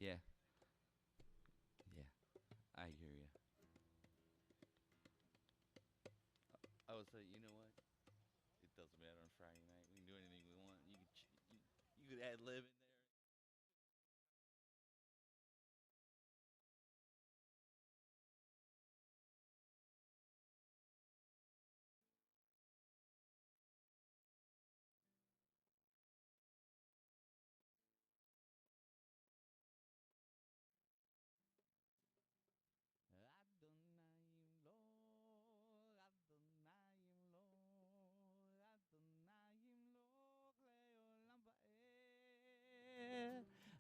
Yeah. Yeah. I hear you. I would say, you know what? It doesn't matter on Friday night. We can do anything we want. You could add lib in there.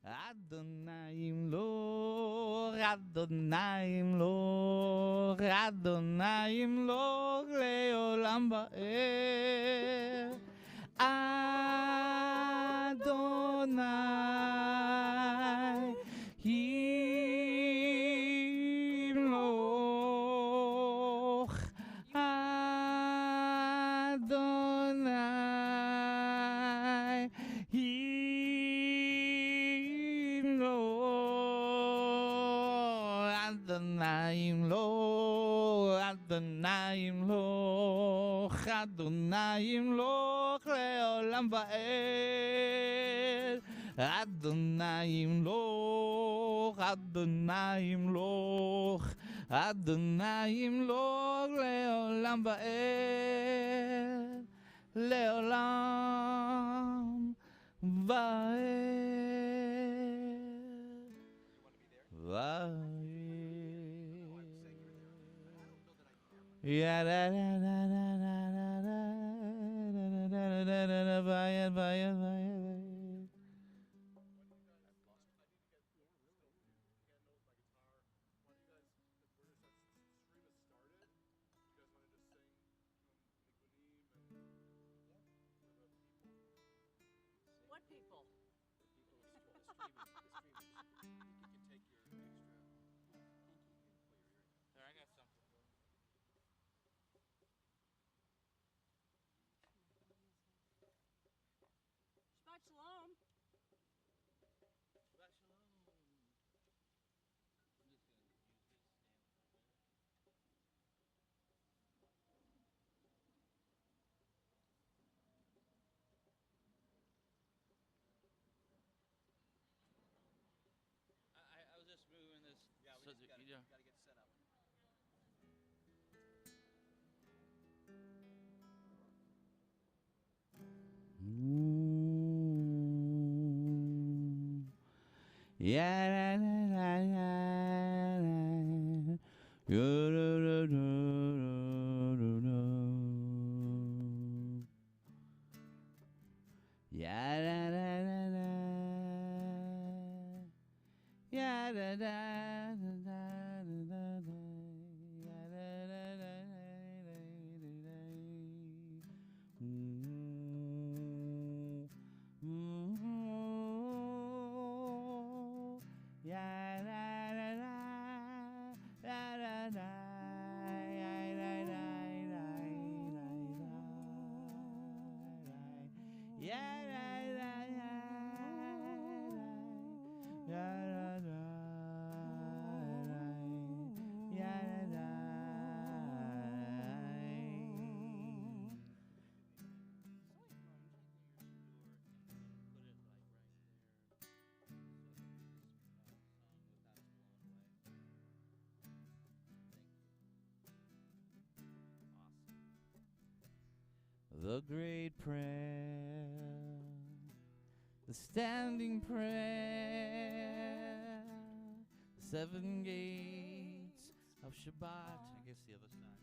Adonai lo, Adonai lo, Adonai lo, leolam va'ed. Adonai lo, Adonai lo, Adonai lo, leolam va'ed. Adonai Himloch Adonai Himloch Adonai Himloch Adonai Himloch Adonai Himloch leolam va'ed Adonai Himloch Adonai Himloch Adonai Himloch leolam va'ed leolam va'ed va'ed Ya da da da da da da da da da da da va'ed va'ed va'ed. What people? There, I got something. Shabbat shalom. Shabbat shalom. I'm just gonna use this stand. I was just moving this. Yeah, we so just that, gotta, you know, gotta get set up. Yeah, da, da, da, da, da. Yo, do, do, do, do, do, do. Yeah, da, da, da, da. Yeah, da, da, da, da, da, da, da. Yeah, da, da, da, da, da, da, da. Ooh, ooh, yeah, da, da, da, da, da, da, yeah, da, da, da, da, da, yeah, da, da, da, da, da, yeah, da, da. The great prayer, the standing prayer, the seven gates of Shabbat. I guess the other side.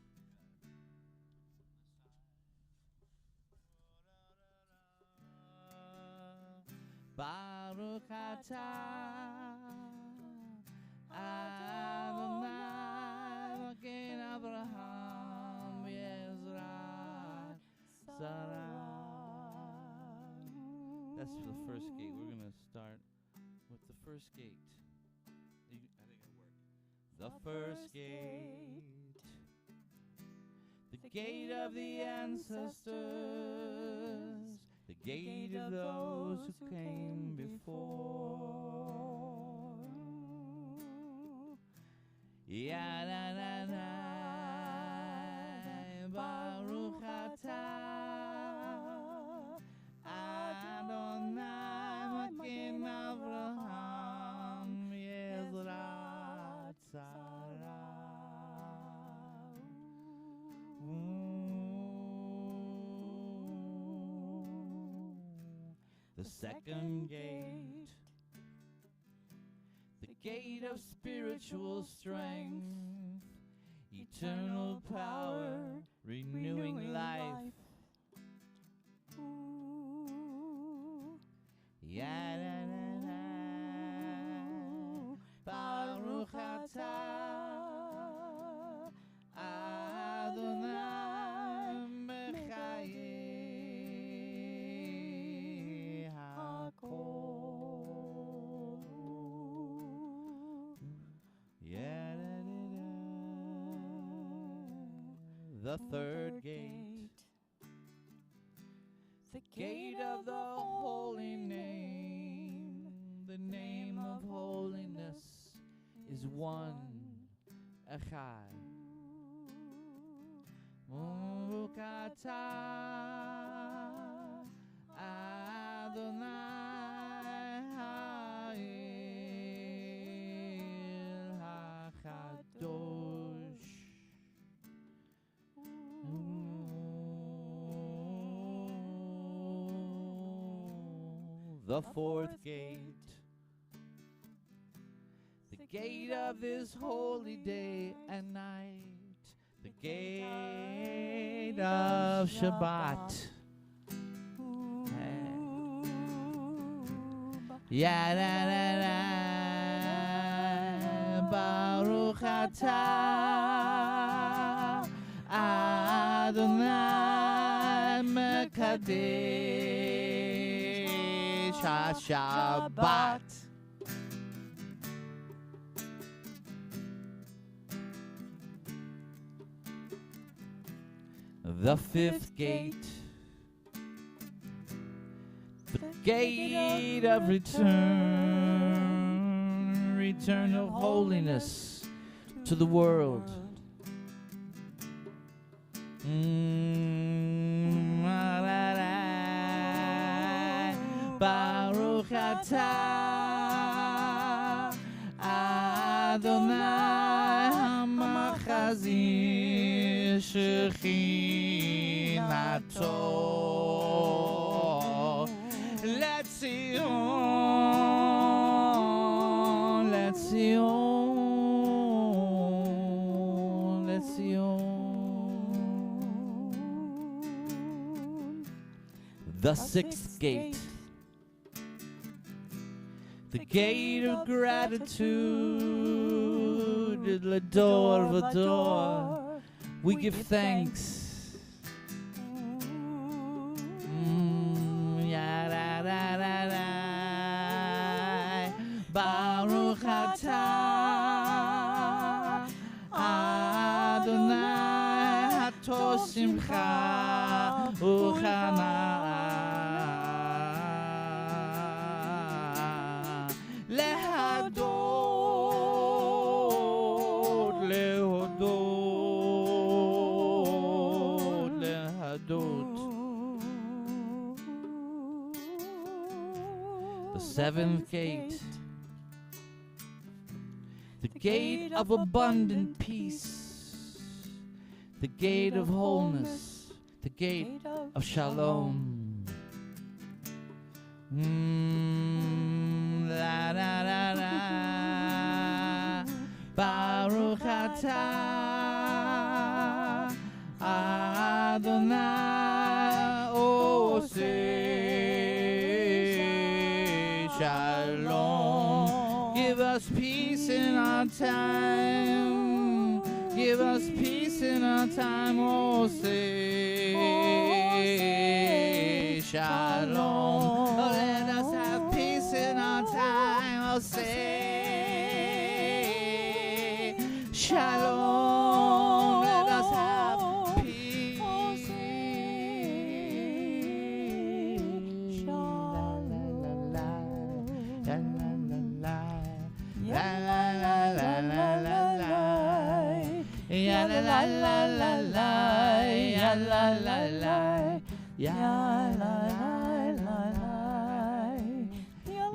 Baruch atah Adonai Magen Abraham Yezrat Sarah. That's the first gate. We're gonna start with the first gate. I think it'll work. The first gate, the gate of the ancestors, the gate of those who came before. Ya la la la, Baruch atah Adonai Magen Avraham Yezrat Sarah. The second gate, the gate of spiritual strength, eternal power, renewing life. Ya la la la, Baruch atah Adonai Mechaye Hakol. Ya la la la. The third gate, the gate of the holy name. The name of holiness is one, Echad. Baruch atah Adonai Ha'el HaKadosh. The fourth gate, the gate of this holy day and night, the gate of Shabbat. Ya la la la, Baruch atah Adonai Mekadesh HaShabbat. The fifth gate, the gate of return, return of holiness to the world. Baruch atah Adonai HaMachazir Shechinato. Let's see on, let's see on, let's see on. The sixth gate, the gate of gratitude, l'ador v'ador, we give thanks. Baruch atah Adonai hato simcha uchana lehodot lehodot lehodot. The seventh gate, the gate of abundant peace, the gate of wholeness, the gate of shalom. La la la la, Baruch atah Adonai oseh shalom. Give us peace in our time. Give us peace in our time. Oh, say shalom. Oh, let us have peace in our time. Oh, say shalom. Let us have peace. Shalom. La la la la la la la la la la. ya la la la la la, ya la la la, ya la la la la,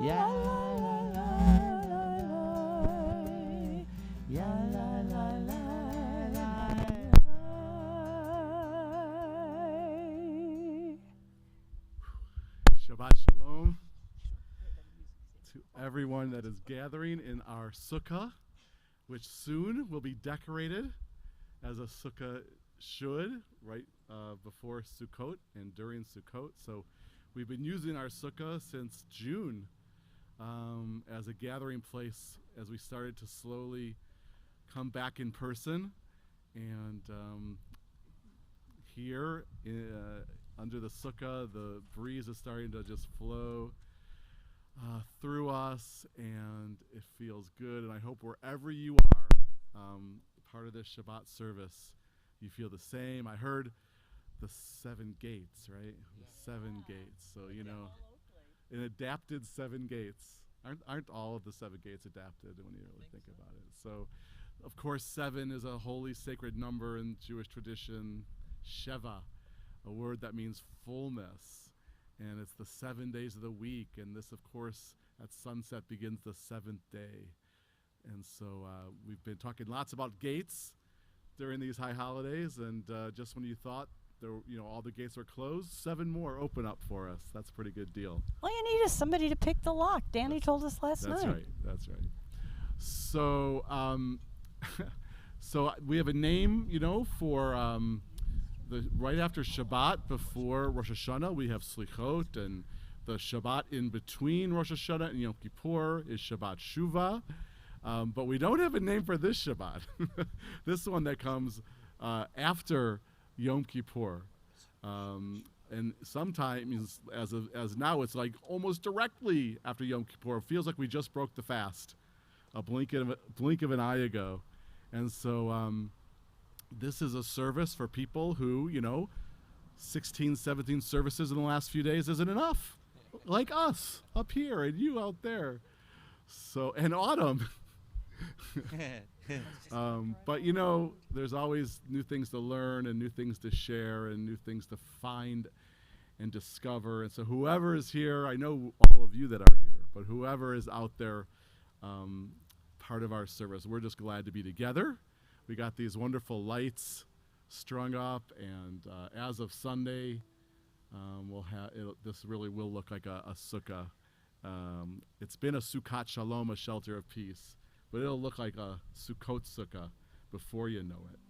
ya la la la, ya la la la. Shabbat Shalom to everyone that is gathering in our sukkah, which soon will be decorated as a sukkah should, right before Sukkot and during Sukkot. So we've been using our sukkah since June as a gathering place as we started to slowly come back in person. And here under the sukkah, the breeze is starting to just flow through us, and it feels good. And I hope wherever you are, part of this Shabbat service, you feel the same. I heard the 7 gates, right? The 7 gates. So, you know, an adapted 7 gates. Aren't all of the 7 gates adapted when you really think about it? So, of course, 7 is a holy, sacred number in Jewish tradition. Sheva, a word that means fullness, and it's the 7 days of the week, and this, of course, at sunset begins the 7th day. And so we've been talking lots about gates during these high holidays, and just when you thought all the gates were closed, 7 more open up for us. That's a pretty good deal. All you need is somebody to pick the lock. Danny told us last night. That's right. So so we have a name, for right after Shabbat, before Rosh Hashanah, we have Slichot, and the Shabbat in between Rosh Hashanah and Yom Kippur is Shabbat Shuvah. But we don't have a name for this Shabbat. This one that comes after Yom Kippur. And sometimes, as now, it's like almost directly after Yom Kippur. It feels like we just broke the fast, a blink of an eye ago. And so this is a service for people who, 16, 17 services in the last few days isn't enough. Like us up here and you out there. So, and Autumn. But there's always new things to learn and new things to share and new things to find and discover. And so whoever is here, I know all of you that are here, but whoever is out there, part of our service, we're just glad to be together. We got these wonderful lights strung up, and as of Sunday, this really will look like a sukkah. It's been a Sukkot Shalom, a shelter of peace, but it'll look like a Sukkot sukkah before you know it.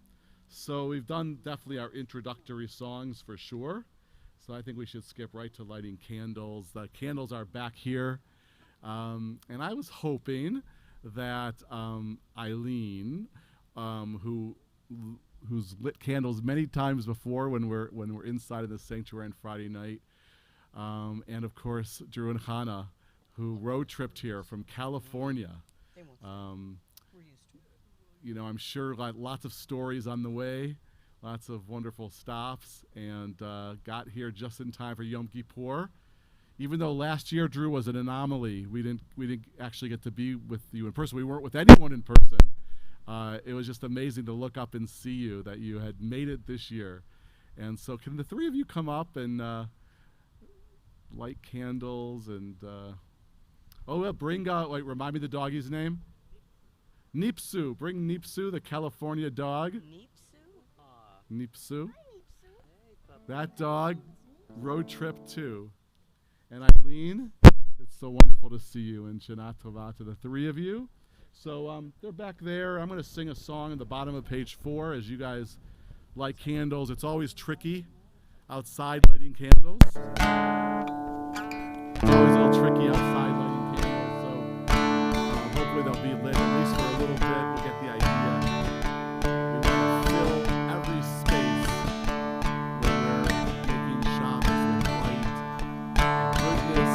So we've done definitely our introductory songs for sure. So I think we should skip right to lighting candles. The candles are back here. And I was hoping that Eileen, who's lit candles many times before when we're inside of the sanctuary on Friday night, and of course Drew and Hannah, who road tripped here from California. We're used to it. I'm sure lots of stories on the way, lots of wonderful stops, and got here just in time for Yom Kippur. Even though last year, Drew, was an anomaly, we didn't actually get to be with you in person. We weren't with anyone in person. It was just amazing to look up and see you, that you had made it this year. And so can the 3 of you come up and light candles and bring remind me the doggy's name? Nipsu. Bring Nipsu, the California dog. Nipsu. That dog road trip too. And Eileen, it's so wonderful to see you, and Shana Tova to the 3 of you. So they're back there. I'm going to sing a song at the bottom of page 4 as you guys light candles. It's always tricky outside lighting candles. It's always a little tricky outside lighting candles. So hopefully they'll be lit at least for a little bit. We'll get the idea. We want to fill every space where we're making Shabbos with light and goodness.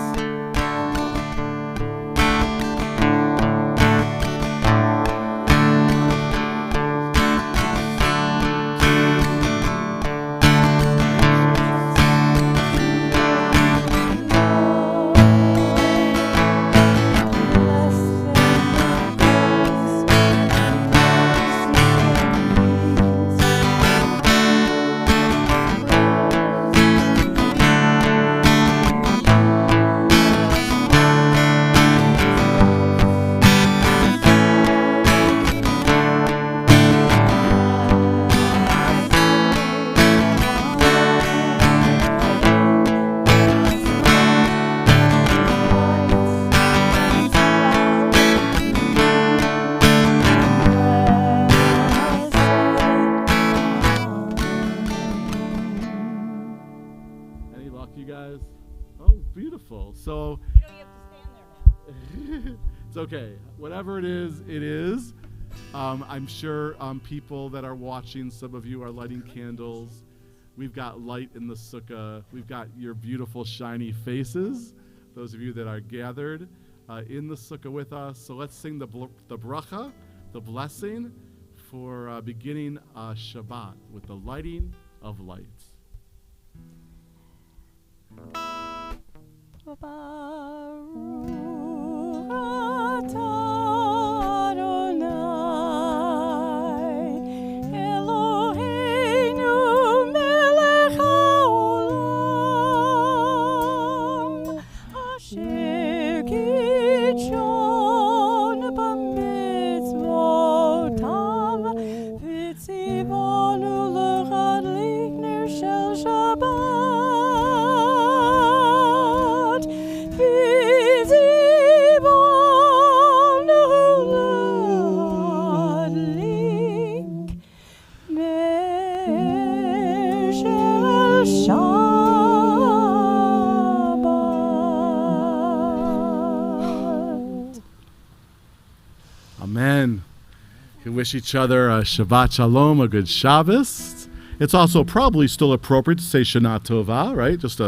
Blessed guys? Oh, beautiful. So You know, you have to stand there now. it's okay. Whatever it is, it is. I'm sure people that are watching, some of you are lighting candles. We've got light in the sukkah. We've got your beautiful, shiny faces, those of you that are gathered in the sukkah with us. So let's sing the bracha, the blessing, for beginning Shabbat with the lighting of lights. Amen. You can wish each other a Shabbat Shalom, a good Shabbos. It's also probably still appropriate to say Shana Tova, right? Just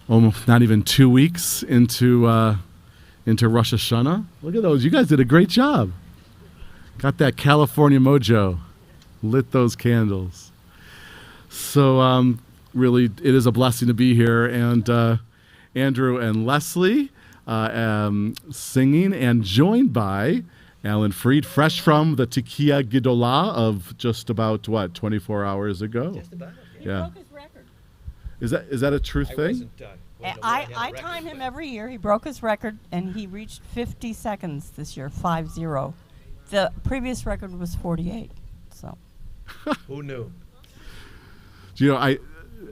almost not even 2 weeks into Rosh Hashanah. Look at those. You guys did a great job. Got that California mojo. Lit those candles. So really, it is a blessing to be here. And Andrew and Leslie singing, and joined by Alan Freed, fresh from the Tekiah Gidolah of just about, 24 hours ago? Just about, He yeah. broke his record. Is that a true I thing? wasn't done. I time him every year. He broke his record, and he reached 50 seconds this year, 5-0. The previous record was 48. So Who knew? Do you know,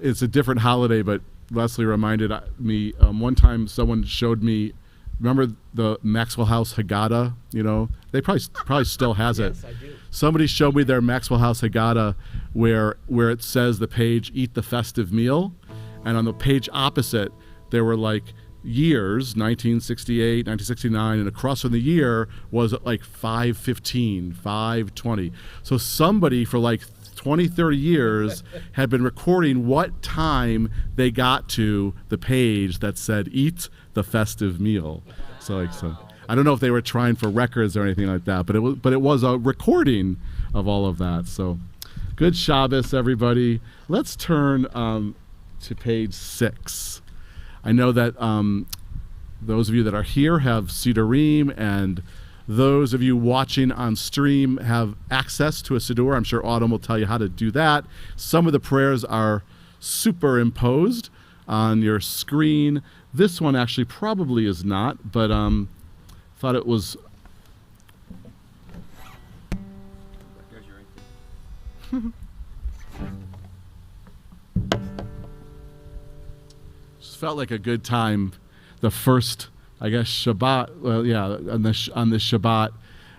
it's a different holiday, but Leslie reminded me, one time someone showed me, remember the Maxwell House Haggadah? You know, they probably still has it. Yes, I do. Somebody showed me their Maxwell House Haggadah where it says the page, eat the festive meal. And on the page opposite, there were like years, 1968, 1969, and across from the year was like 515, 520. So somebody for like 20, 30 years had been recording what time they got to the page that said, eat the festive meal. So I don't know if they were trying for records or anything like that, but it was a recording of all of that. So good Shabbos, everybody. Let's turn to page 6. I know that those of you that are here have Sidurim, and those of you watching on stream have access to a Siddur. I'm sure Autumn will tell you how to do that. Some of the prayers are superimposed on your screen. This one actually probably is not, but thought it was. Just felt like a good time. The first, I guess, Shabbat. Well, yeah, on this Shabbat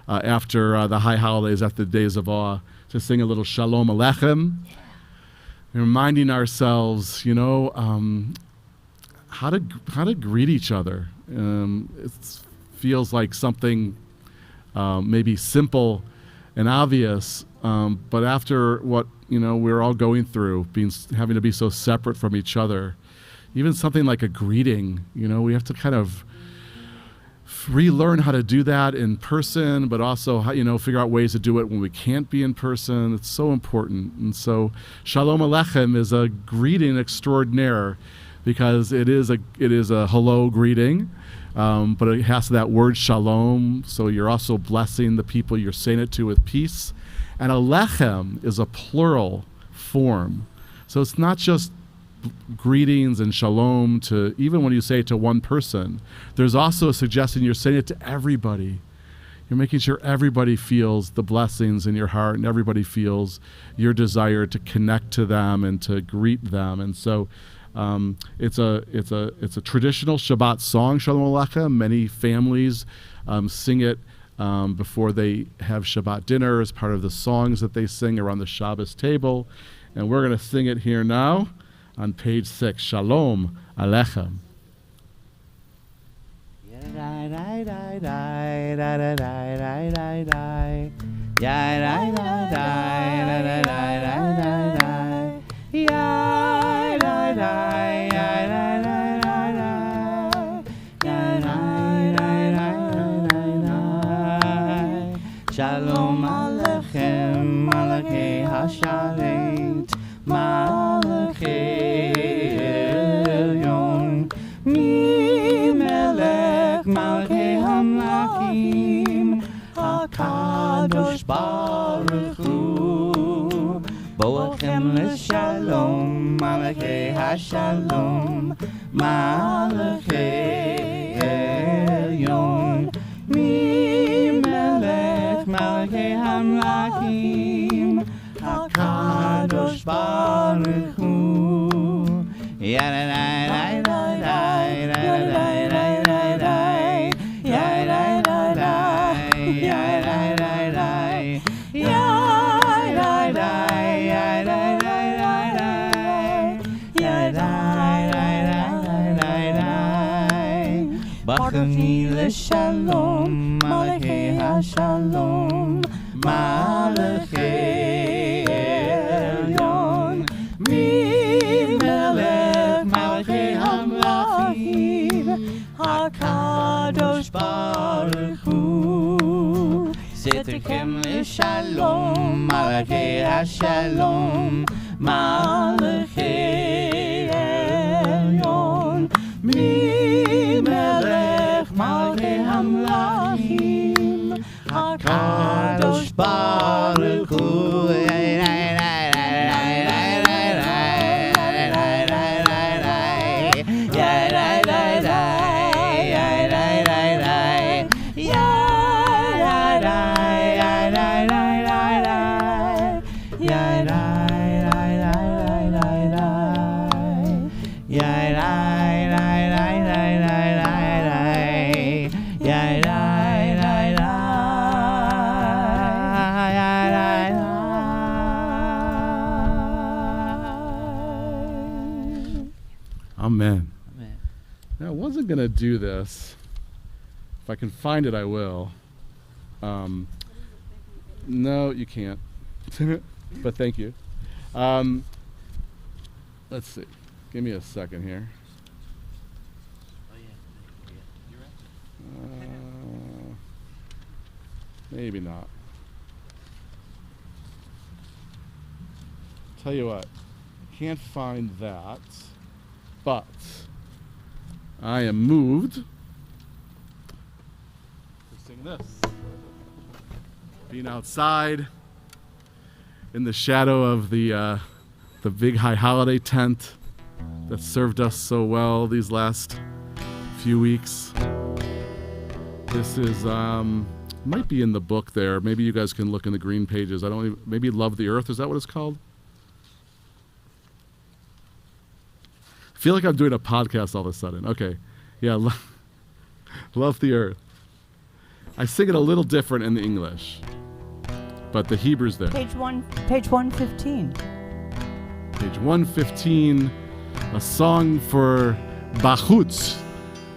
after the high holidays, after the days of awe, to sing a little Shalom Aleichem, and reminding ourselves, you know, how to greet each other. It feels like something maybe simple and obvious, but after what we're all going through, having to be so separate from each other, even something like a greeting, we have to kind of relearn how to do that in person, but also figure out ways to do it when we can't be in person. It's so important. And so Shalom Aleichem is a greeting extraordinaire, because it is a hello greeting, but it has that word shalom, so you're also blessing the people you're saying it to with peace. And Alechem is a plural form, so it's not just greetings and shalom to, even when you say it to one person, there's also a suggestion you're saying it to everybody. You're making sure everybody feels the blessings in your heart, and everybody feels your desire to connect to them and to greet them. And so it's a traditional Shabbat song, Shalom Aleichem. Many families sing it before they have Shabbat dinner as part of the songs that they sing around the Shabbos table. And we're going to sing it here now. on page 6. Shalom Alechem. Shalom Alechem, Malachei Hasharet, Malachei Elyon, Mi Melech Malachei Hamlachim, HaKadosh Baruch Hu, Boachem L'Shalom, Malachei Hashalom, Malachei Elyon, Mi Melech Malachei Hamlachim, HaKadosh Baruch Hu. Bachani L'Shalom, Malachei Hashalom, Malachei Elyon, Mi Melech Malachei Hamlachim, HaKadosh Baruch Hu. Sitterchem L'Shalom, Malachei Hashalom, Malachei Elyon, Mi Melech Malachei Hamlachim, HaKadosh Baruch Hu. Amen. Now, I wasn't going to do this. If I can find it, I will. No, you can't. But thank you. Let's see. Give me a second here. Maybe not. Tell you what. Can't find that. But I am moved to sing this. Being outside in the shadow of the big high holiday tent that served us so well these last few weeks. This is might be in the book there. Maybe you guys can look in the green pages. Maybe Love the Earth. Is that what it's called? I feel like I'm doing a podcast all of a sudden. Okay. Yeah, Love the Earth. I sing it a little different in the English, but the Hebrew's there. Page 115. Page 115, a song for Bachutz.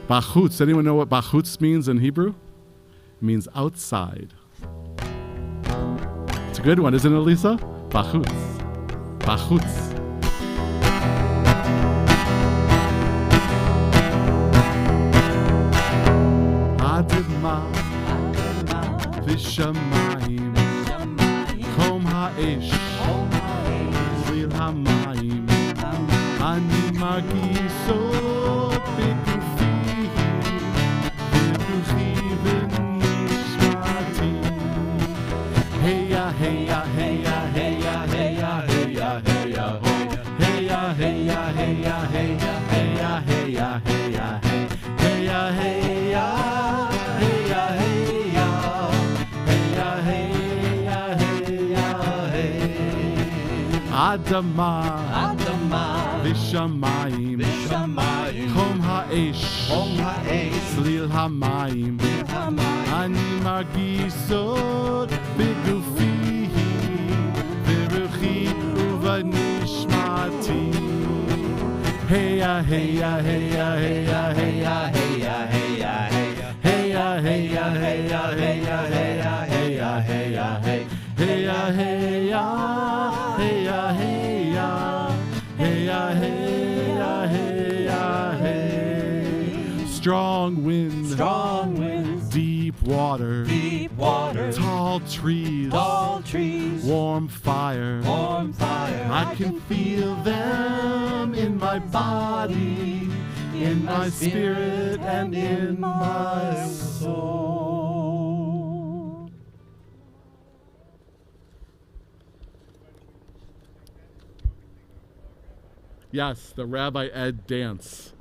Bachutz. Anyone know what Bachutz means in Hebrew? It means outside. It's a good one, isn't it, Lisa? Bachutz. Bachutz. Adma v'shamayim Chom ha'esh Zlil ha'mayim Ani margiso b'gufi V'ruchi v'nishmati Heya, heya, heya, heya, heya, heya, heya Heya, heya, heya, heya, heya, heya, heya Heya, heya Adama v'shamayim Chom ha'esh Zlil ha'mayim Ani margisot b'gufi V'ruchi u'v'nishmati Hey ya, hey ya, hey ya, hey ya, hey ya, hey ya, hey ya, hey ya, hey ya, hey ya, hey ya, hey ya, hey ya, hey ya, hey, hey ya, hey ya, hey ya, hey ya, hey ya, hey ya, hey ya, hey. Strong wind, Strong winds, deep water, deep water, tall trees, warm fire. warm fire. I can feel them in my body, in my spirit, and in my soul. Yes, the Rabbi Ed dance.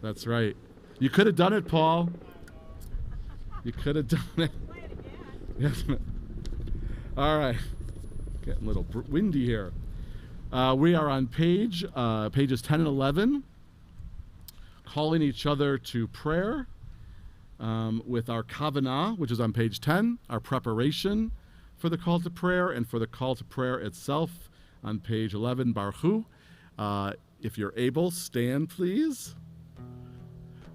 That's right. You could have done it, Paul. You could have done it. Yes. All right. Getting a little windy here. We are on pages 10 and 11, calling each other to prayer with our kavanah, which is on page 10, our preparation for the call to prayer, and for the call to prayer itself on page 11, Baruch Hu. If you're able, stand, please.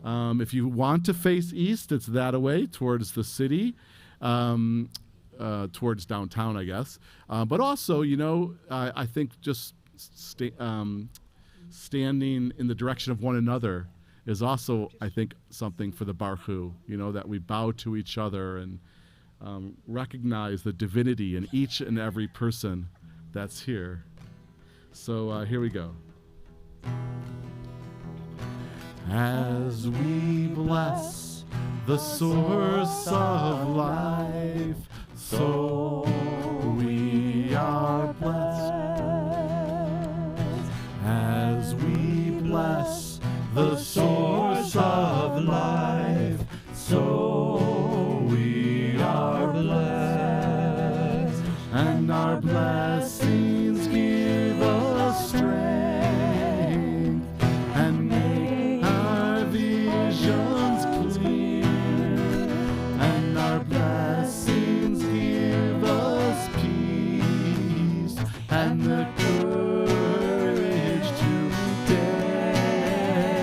If you want to face east, it's that away towards the city. Towards downtown, I guess. But also, you know, I think just standing in the direction of one another is also, I think, something for the Baruch Hu, you know, that we bow to each other and recognize the divinity in each and every person that's here. So here we go. As we bless the source of life, so we are blessed. As we bless the source of life, so we are blessed. And our blessings give us strength and make our visions clear. And our blessings give us peace and the courage to dare.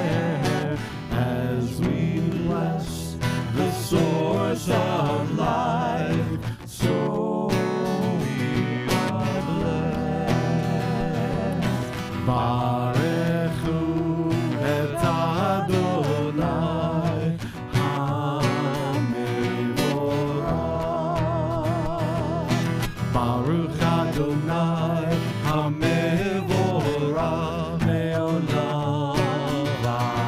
As we bless the source of life, so we are blessed. Baruch Hu et Adonai HaMevorach. Baruch Adonai HaMevorach me'olam va'ed.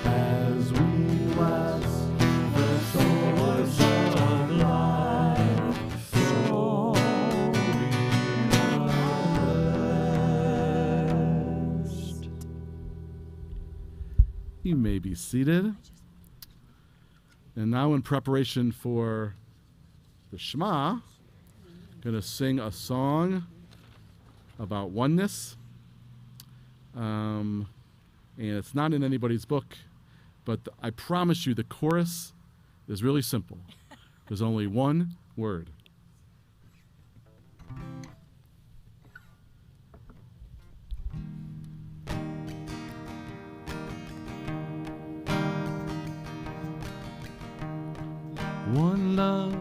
As we bless the source of life, so we are blessed. You may be seated. And now, in preparation for the Shema, I'm going to sing a song about oneness. And it's not in anybody's book, but I promise you the chorus is really simple. There's only one word. One love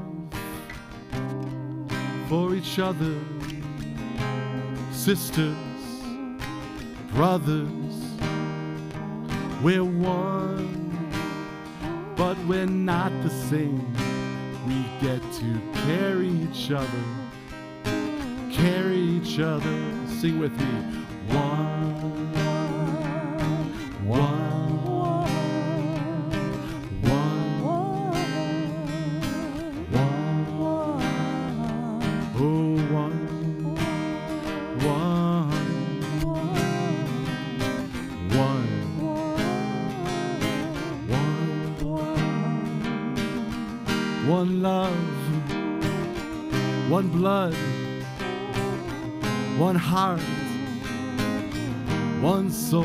for each other, sisters, brothers. We're one, but we're not the same. We get to carry each other, sing with me. One, one. one love, one blood, one heart, one soul,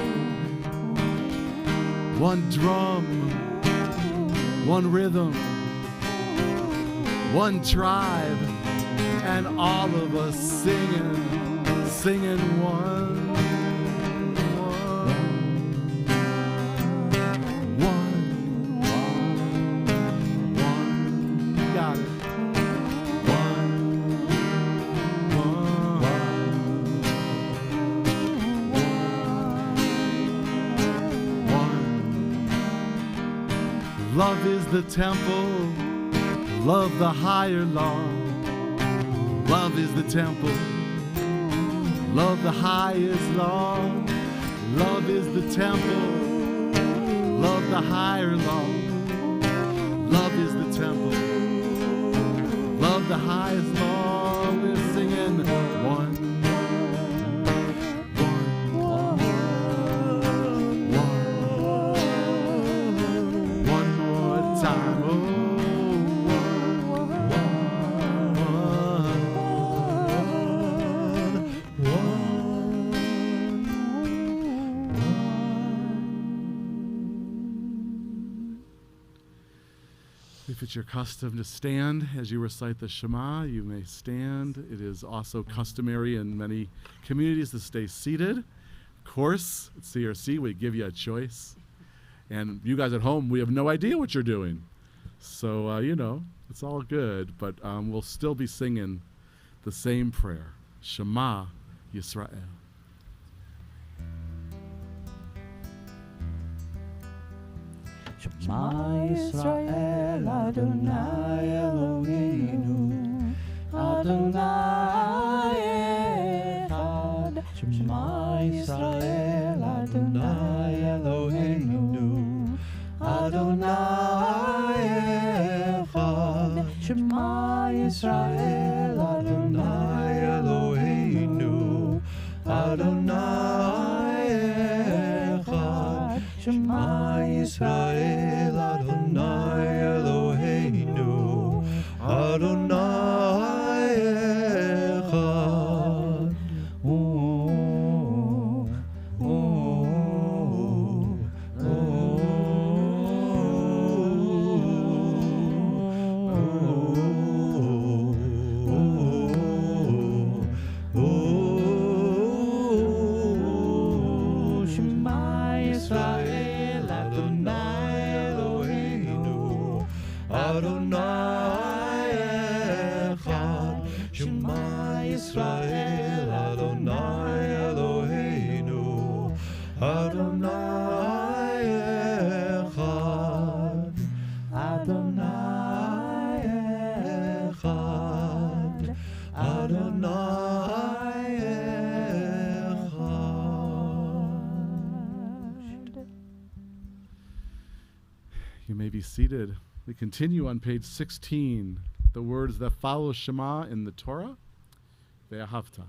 one drum, one rhythm, one tribe, and all of us singing one. Love is the temple, love the higher law. Love is the temple, love the highest law. Love is the temple, love the higher law. Love is the temple, love the highest law. We're singing one. If it's your custom to stand as you recite the Shema, you may stand. It is also customary in many communities to stay seated. Of course, at CRC, we give you a choice. And you guys at home, we have no idea what you're doing. So, it's all good, but we'll still be singing the same prayer, Shema Yisrael. Shema Yisrael Adonai Eloheinu Adonai Echad. Shema Yisrael Adonai Eloheinu Adonai Echad. Shema Yisrael Adonai Eloheinu Adonai Echad. Shema Yisrael Adonai Eloheinu Adonai Echad. You may be seated. We continue on page 16, the words that follow Shema in the Torah. Ve'ahavta.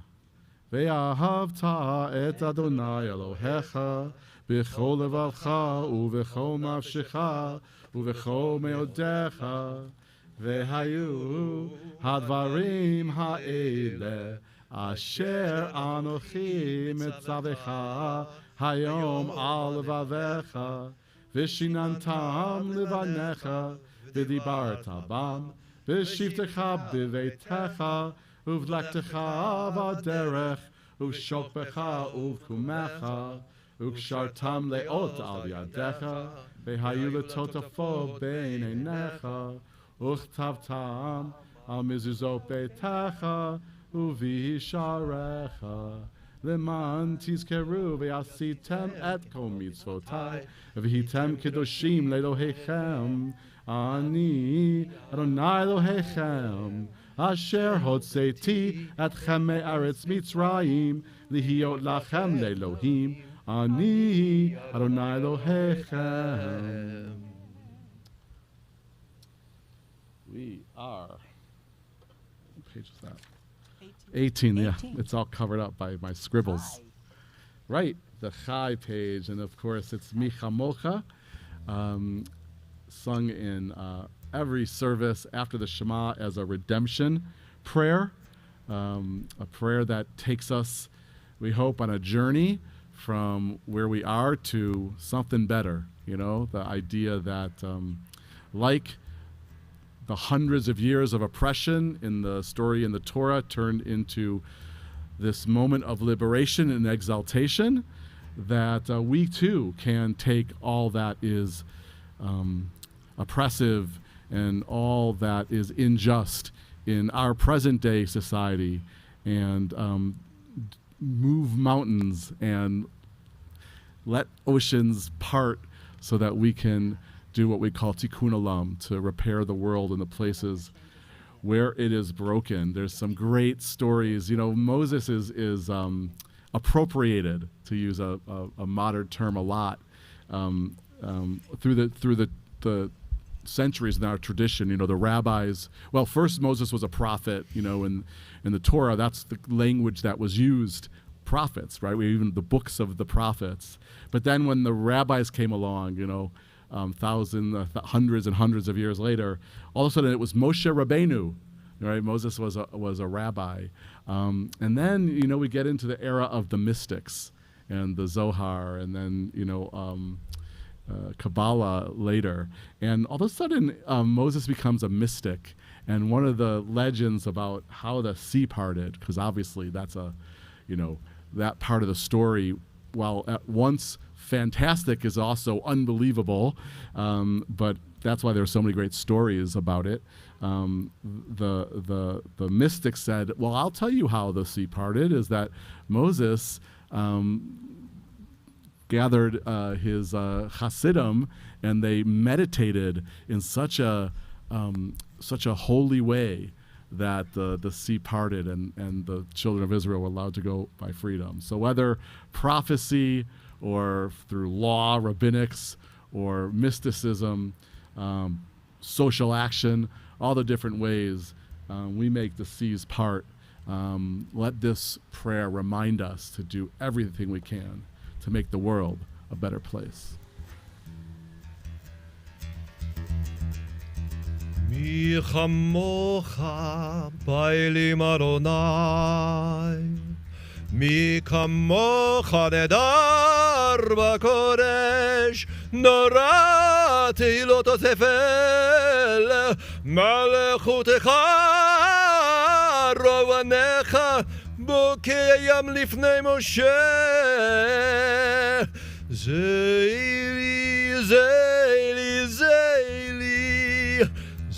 Ve'ahavta et Adonai Elohecha b'chol levavcha u'v'chol nafshecha u'v'chol meodecha ve'hayu hadvarim ha'ele asher anochi mitzavecha hayom al levavecha Vishinantam livanecha, vidibarta bam, vishivtecha bivetecha, uvlektecha vaderech, uvshokbecha uvkumecha, ukshartam leot al yadecha, vehayu letotafo beinenecha, uchtavtam al mizuzot betecha, uvisharecha. Leman tizkeru ve'asitem et kol mitzvotai v'hitem kedoshim le'Elohechem ani Adonai Elohechem asher hotzeti etchem me'aretz Mitzrayim lihiyot lachem le'Elohim ani Adonai Elohechem. We are. What page is that? 18, yeah. It's all covered up by my scribbles. Chai. Right, the Chai page. And of course, it's Micha Mocha, sung in every service after the Shema as a redemption prayer, a prayer that takes us, we hope, on a journey from where we are to something better. You know, the idea that like the hundreds of years of oppression in the story in the Torah turned into this moment of liberation and exaltation, that we too can take all that is oppressive and all that is unjust in our present day society and move mountains and let oceans part so that we can do what we call tikkun olam, to repair the world in the places where it is broken. There's some great stories. You know, Moses is appropriated, to use a modern term, a lot through the centuries in our tradition. You know, the rabbis. Well, first Moses was a prophet. You know, in the Torah, that's the language that was used. Prophets, right? Even the books of the prophets. But then when the rabbis came along, you know, hundreds and hundreds of years later, all of a sudden it was Moshe Rabbeinu, right? Moses was a rabbi. And then, you know, we get into the era of the mystics and the Zohar, and then, you know, Kabbalah later. And all of a sudden, Moses becomes a mystic. And one of the legends about how the sea parted, because obviously that's that part of the story, while at once fantastic, is also unbelievable, but that's why there are so many great stories about it. The mystics said, well, I'll tell you how the sea parted, is that Moses gathered his Hasidim, and they meditated in such a holy way that the sea parted and the children of Israel were allowed to go by freedom. So whether prophecy or through law, rabbinics, or mysticism, social action, all the different ways we make the seas part, let this prayer remind us to do everything we can to make the world a better place. Mi chamocha bailim Adonai, mi kamocha nedar b'kodesh, nora tehilot tefel, malechutecha rovanecha, bokeyam lifnei Moshe, zeili, zeili, zeili.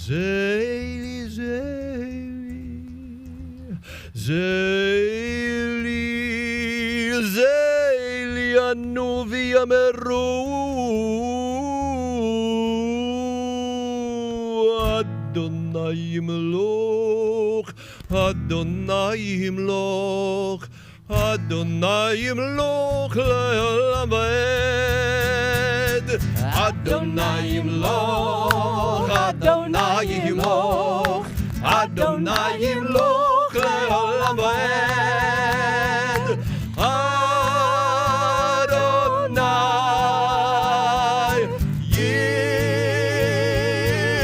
Zeili, zeili, zeili, zeili, anu v'yameru, Adonai yimloch, Adonai yimloch, Adonai yimloch le'olam va'ed. Adonai yimloch, Adonai yimloch, Adonai yimloch le'olam va'ed. Adonai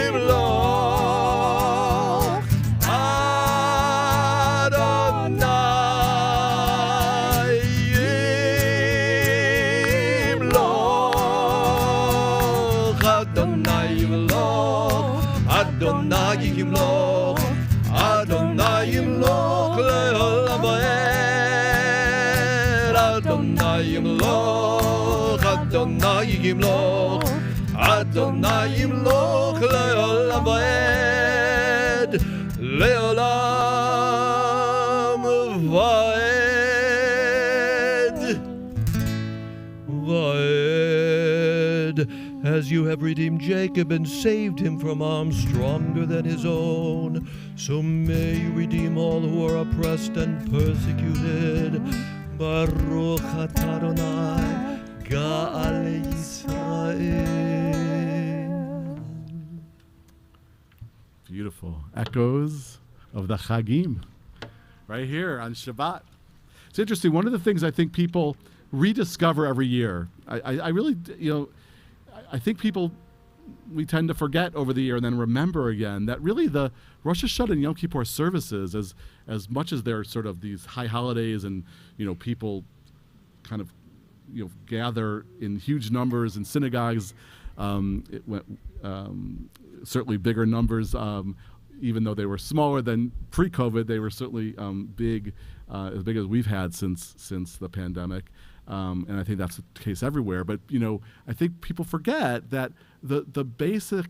yimloch, Adonai yimloch, Adonai yimloch, Adonai yimloch, Adonai yimloch le'olam va'ed. Adonai yimloch, Adonai yimloch, Adonai yimloch le'olam va'ed, le'olam va'ed, va'ed. As you have redeemed Jacob and saved him from arms stronger than his own, so may you redeem all who are oppressed and persecuted. Baruch atah Adonai, Ga'al Yisrael. Beautiful echoes of the Chagim right here on Shabbat. It's interesting. One of the things I think people rediscover every year, I really, you know, I think people we tend to forget over the year and then remember again that really the Rosh Hashanah and Yom Kippur services, as much as they're sort of these high holidays and, people kind of, gather in huge numbers in synagogues, certainly bigger numbers, even though they were smaller than pre-COVID, they were certainly big, as big as we've had since the pandemic. And I think that's the case everywhere. But, I think people forget that the base of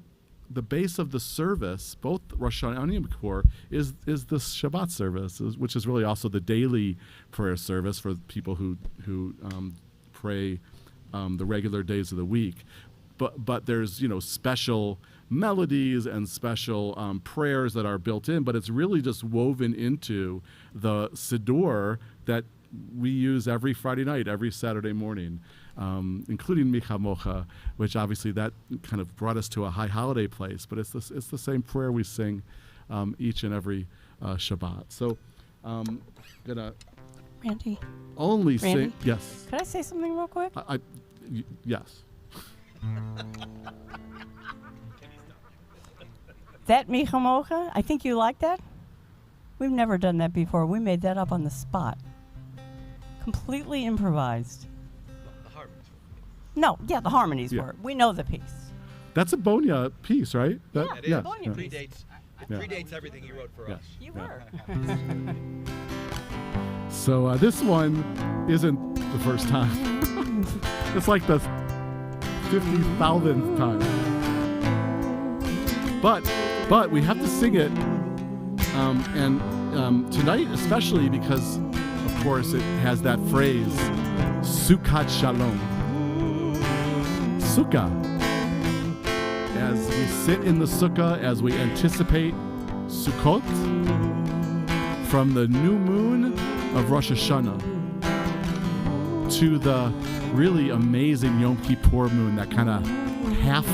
the service, both Rosh Hashanah and Yom Kippur, is the Shabbat service, which is really also the daily prayer service for people who pray the regular days of the week. But there's, special melodies and special prayers that are built in, but it's really just woven into the Siddur that we use every Friday night, every Saturday morning, including Micha Mocha, which obviously that kind of brought us to a high holiday place, but it's the same prayer we sing each and every Shabbat. So I'm gonna Randy. only Randy? sing, yes. Could I say something real quick? Yes. That Micha Mocha, I think you like that? We've never done that before. We made that up on the spot. Completely improvised. The harmonies. No, yeah, the harmonies Yeah. were. We know the piece. That's a Bonya piece, right? Yeah, It is. yes, Bonya yeah. piece. It Yeah. predates everything he wrote for Yeah. us. You Yeah. were. So this one isn't the first time. It's like the 50,000th time. But we have to sing it, and tonight especially because, of course, it has that phrase, Sukkot Shalom. Sukkah. As we sit in the sukkah, as we anticipate Sukkot, from the new moon of Rosh Hashanah to the really amazing Yom Kippur moon, that kind of half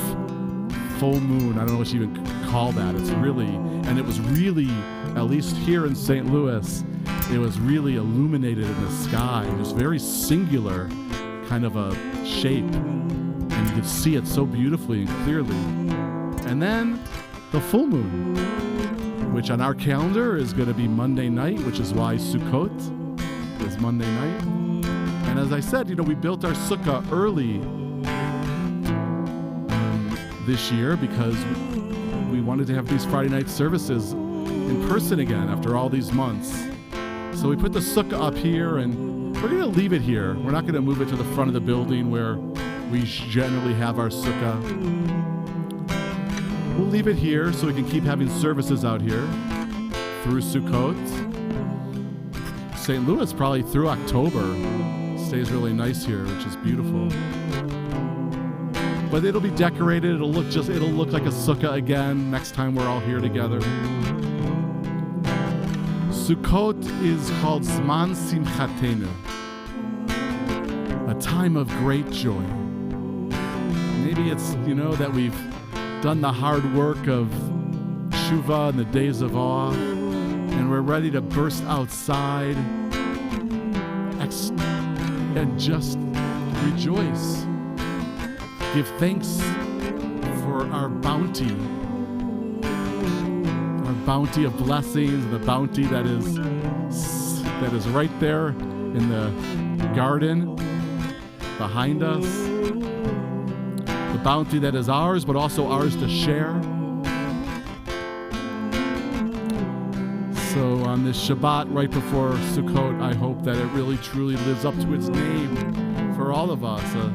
full moon. I don't know what you even call that. It's really, and it was really, at least here in St. Louis, it was really illuminated in the sky. It was very singular kind of a shape, and you could see it so beautifully and clearly. And then the full moon, which on our calendar is going to be Monday night, which is why Sukkot is Monday night. And as I said, we built our sukkah early this year because we wanted to have these Friday night services in person again after all these months. So we put the sukkah up here, and we're going to leave it here. We're not going to move it to the front of the building where we generally have our sukkah. We'll leave it here so we can keep having services out here through Sukkot. St. Louis probably through October. Stays really nice here, which is beautiful. But it'll be decorated. It'll look like a sukkah again next time we're all here together. Sukkot is called Zman Simchatenu, a time of great joy. Maybe it's, that we've done the hard work of Shuvah and the days of awe, and we're ready to burst outside and just rejoice. Give thanks for our bounty of blessings, the bounty that is right there in the garden behind us. The bounty that is ours, but also ours to share. So on this Shabbat right before Sukkot, I hope that it really truly lives up to its name for all of us, a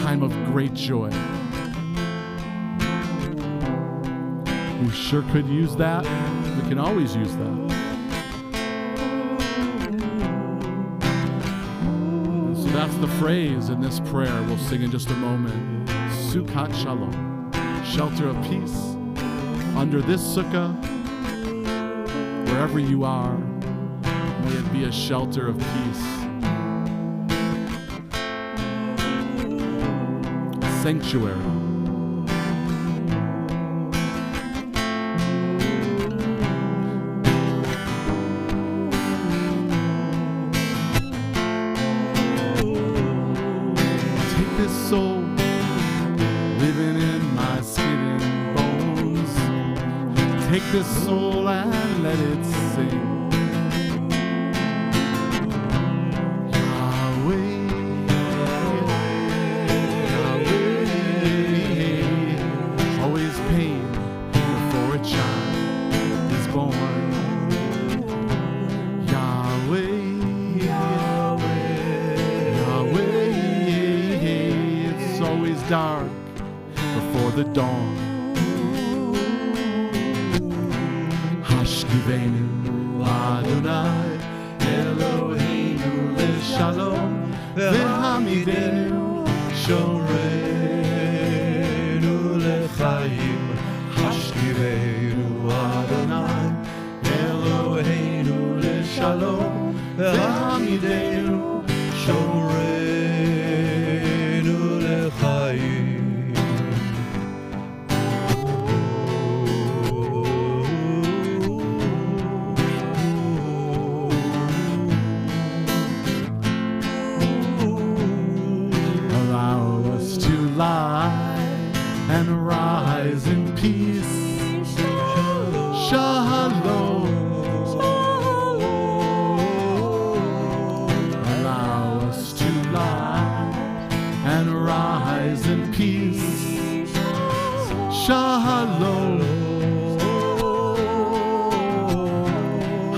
time of great joy. We sure could use that. We can always use that. And so that's the phrase in this prayer we'll sing in just a moment. Sukkot Shalom, shelter of peace. Under this sukkah, wherever you are, may it be a shelter of peace. Sanctuary. Take this soul living in my skin and bones. Take this soul and let it sing. Always pain before a child is born. Yahweh, Yahweh, Yahweh. It's always dark before the dawn. Hashkivenu Adonai Eloheinu Leshalom V'hamidenu Shoreinu Lechayim. Hashkivenu Adonai Eloheinu Leshalom V'hamidenu Shoreinu Lechayim. And rise in peace. Shalom. Allow us to lie and rise in peace. Shalom.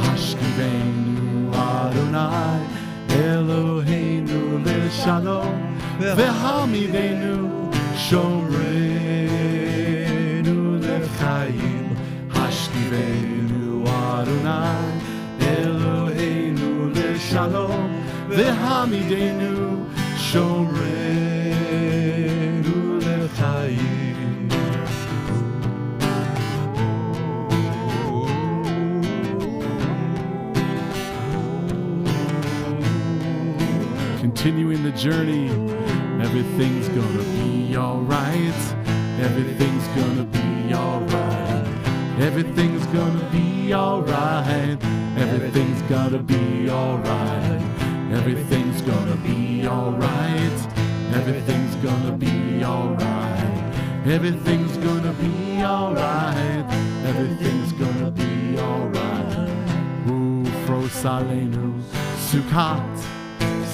Hashkivenu Adonai Eloheinu Leshalom V'hamidenu Shoreinu Lechayim. Hashkivenu Adonai Eloheinu Leshalom V'hamidenu Shoreinu Lechayim. Continuing the journey, everything's gonna be alright. Everything's gonna be alright. Everything's gonna be alright. Everything's gonna be alright. Everything's gonna be alright. Everything's gonna be alright. Everything's gonna be alright. Everything's gonna be alright. Ufros aleinu Sukkot.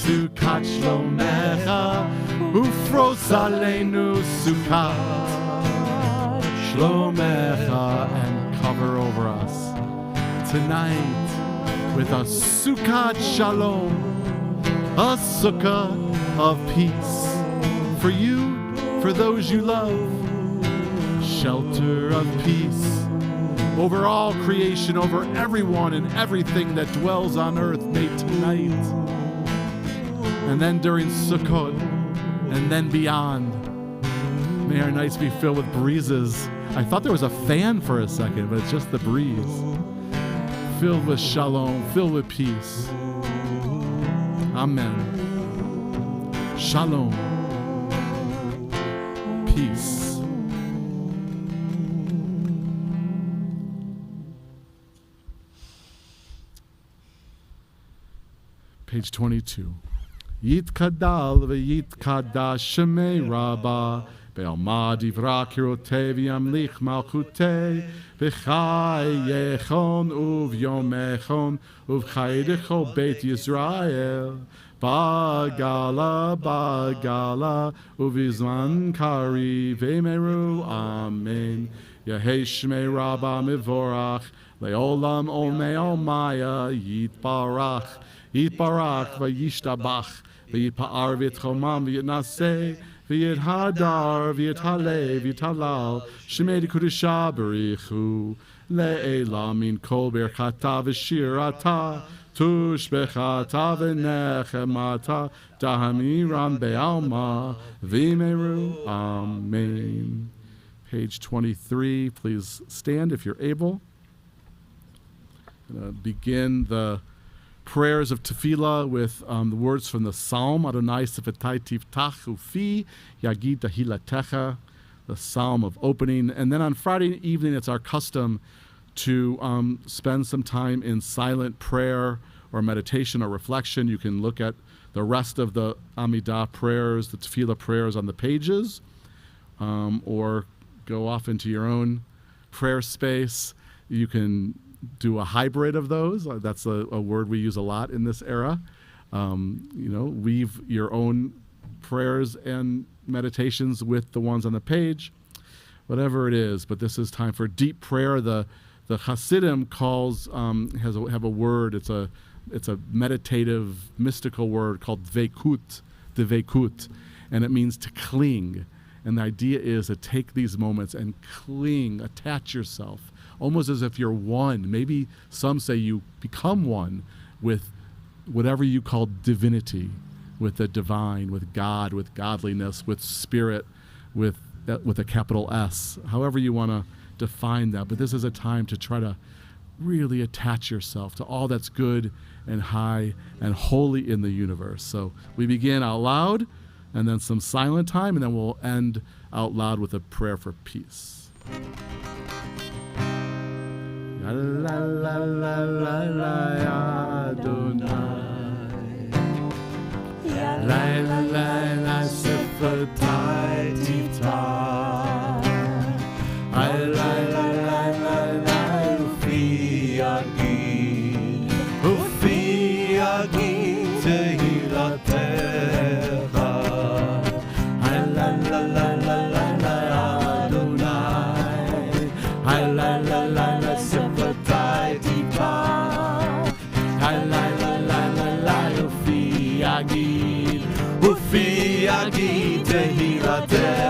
Sukkot Shlomecha, Ufros aleinu Sukkot Shlomecha, and cover over us tonight with a Sukkot Shalom, a sukkah of peace for you, for those you love, shelter of peace over all creation, over everyone and everything that dwells on earth. May tonight, and then during Sukkot, and then beyond, may our nights be filled with breezes. I thought there was a fan for a second, but it's just the breeze. Filled with shalom, filled with peace. Amen. Shalom. Peace. Page 22. Yitkadal v'yitkadash shemei Rabbah be'alma divra kirotei v'yamlich malchutei v'chayechon uv'yomechon uv'chayedecho beit Yisrael Bagala uv'izman kari v'meru Amen. Yehei shmei Rabbah mivorach le'olam olmei olmaya yitbarach Yitbarach v'yishtabach v'yitpa'ar v'yitchomam v'yitnaseh v'yithadar v'yithale v'yithalal shemei d'kudusha b'richu le'ela min kol berchata v'shirata tushbechata v'nechemata tahamiram be'alma v'meru Amen. Page 23, please stand if you're able. I'm going to begin the prayers of tefillah with the words from the Psalm, Adonai Sefetai Tiftach Ufi Yagid Tahilatecha, the Psalm of opening. And then on Friday evening, it's our custom to spend some time in silent prayer or meditation or reflection. You can look at the rest of the Amidah prayers, the tefillah prayers on the pages. or go off into your own prayer space. You can do a hybrid of those. That's a word we use a lot in this era. Weave your own prayers and meditations with the ones on the page, whatever it is. But this is time for deep prayer. The Hasidim have a word. It's a meditative, mystical word called dveikut, and it means to cling. And the idea is to take these moments and cling, attach yourself, almost as if you're one. Maybe some say you become one with whatever you call divinity, with the divine, with God, with godliness, with spirit, with a capital S, however you want to define that. But this is a time to try to really attach yourself to all that's good and high and holy in the universe. So we begin out loud, and then some silent time, and then we'll end out loud with a prayer for peace. La la la la la Adonai, la la la la Sifratai Tifta, la la la la la Ufi Agi Tehilatecha. Ufi Agi Tehilatecha,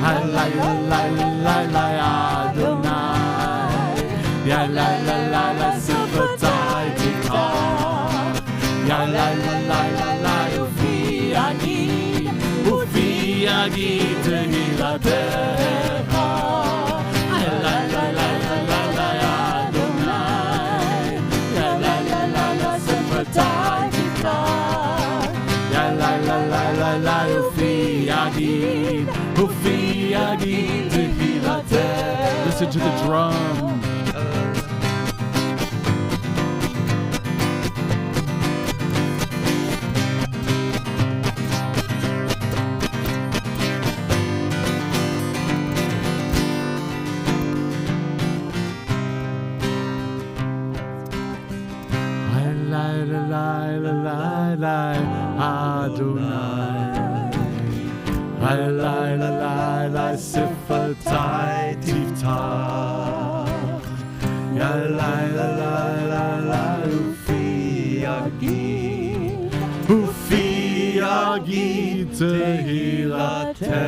la la la la la Adonai, ya la la la la Sifratai Tifta, ya la la la la Ufi Agi Tehilatecha, la la la la la Adonai, ya la la la la Sifratai Tifta. La Ufi Agi Tehilatecha. Listen to the drum. Adonai, la la la la Sifratai Tifta, ya la la la Ufi Agi Tehilatecha.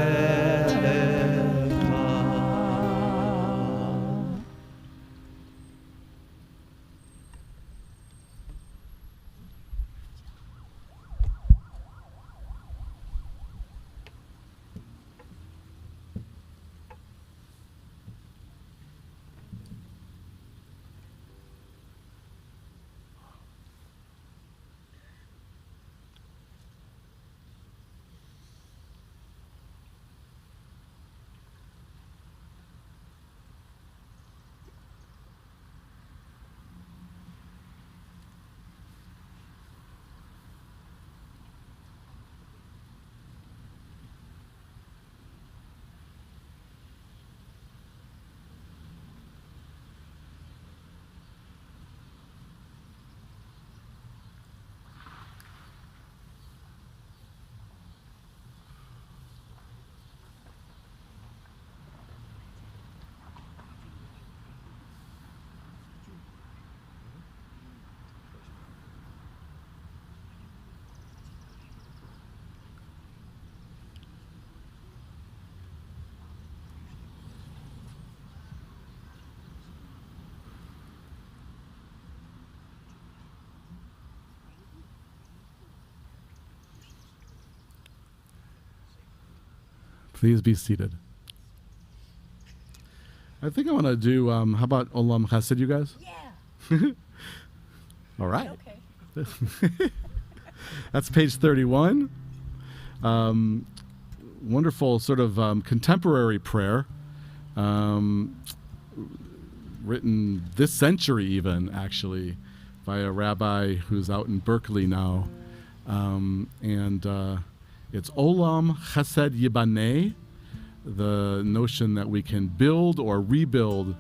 Please be seated. I think I want to do, how about Olam Chesed, you guys? Yeah. All right. Okay. That's page 31. Wonderful sort of contemporary prayer, written this century even, actually, by a rabbi who's out in Berkeley now. It's Olam Chesed Yibaneh, the notion that we can build or rebuild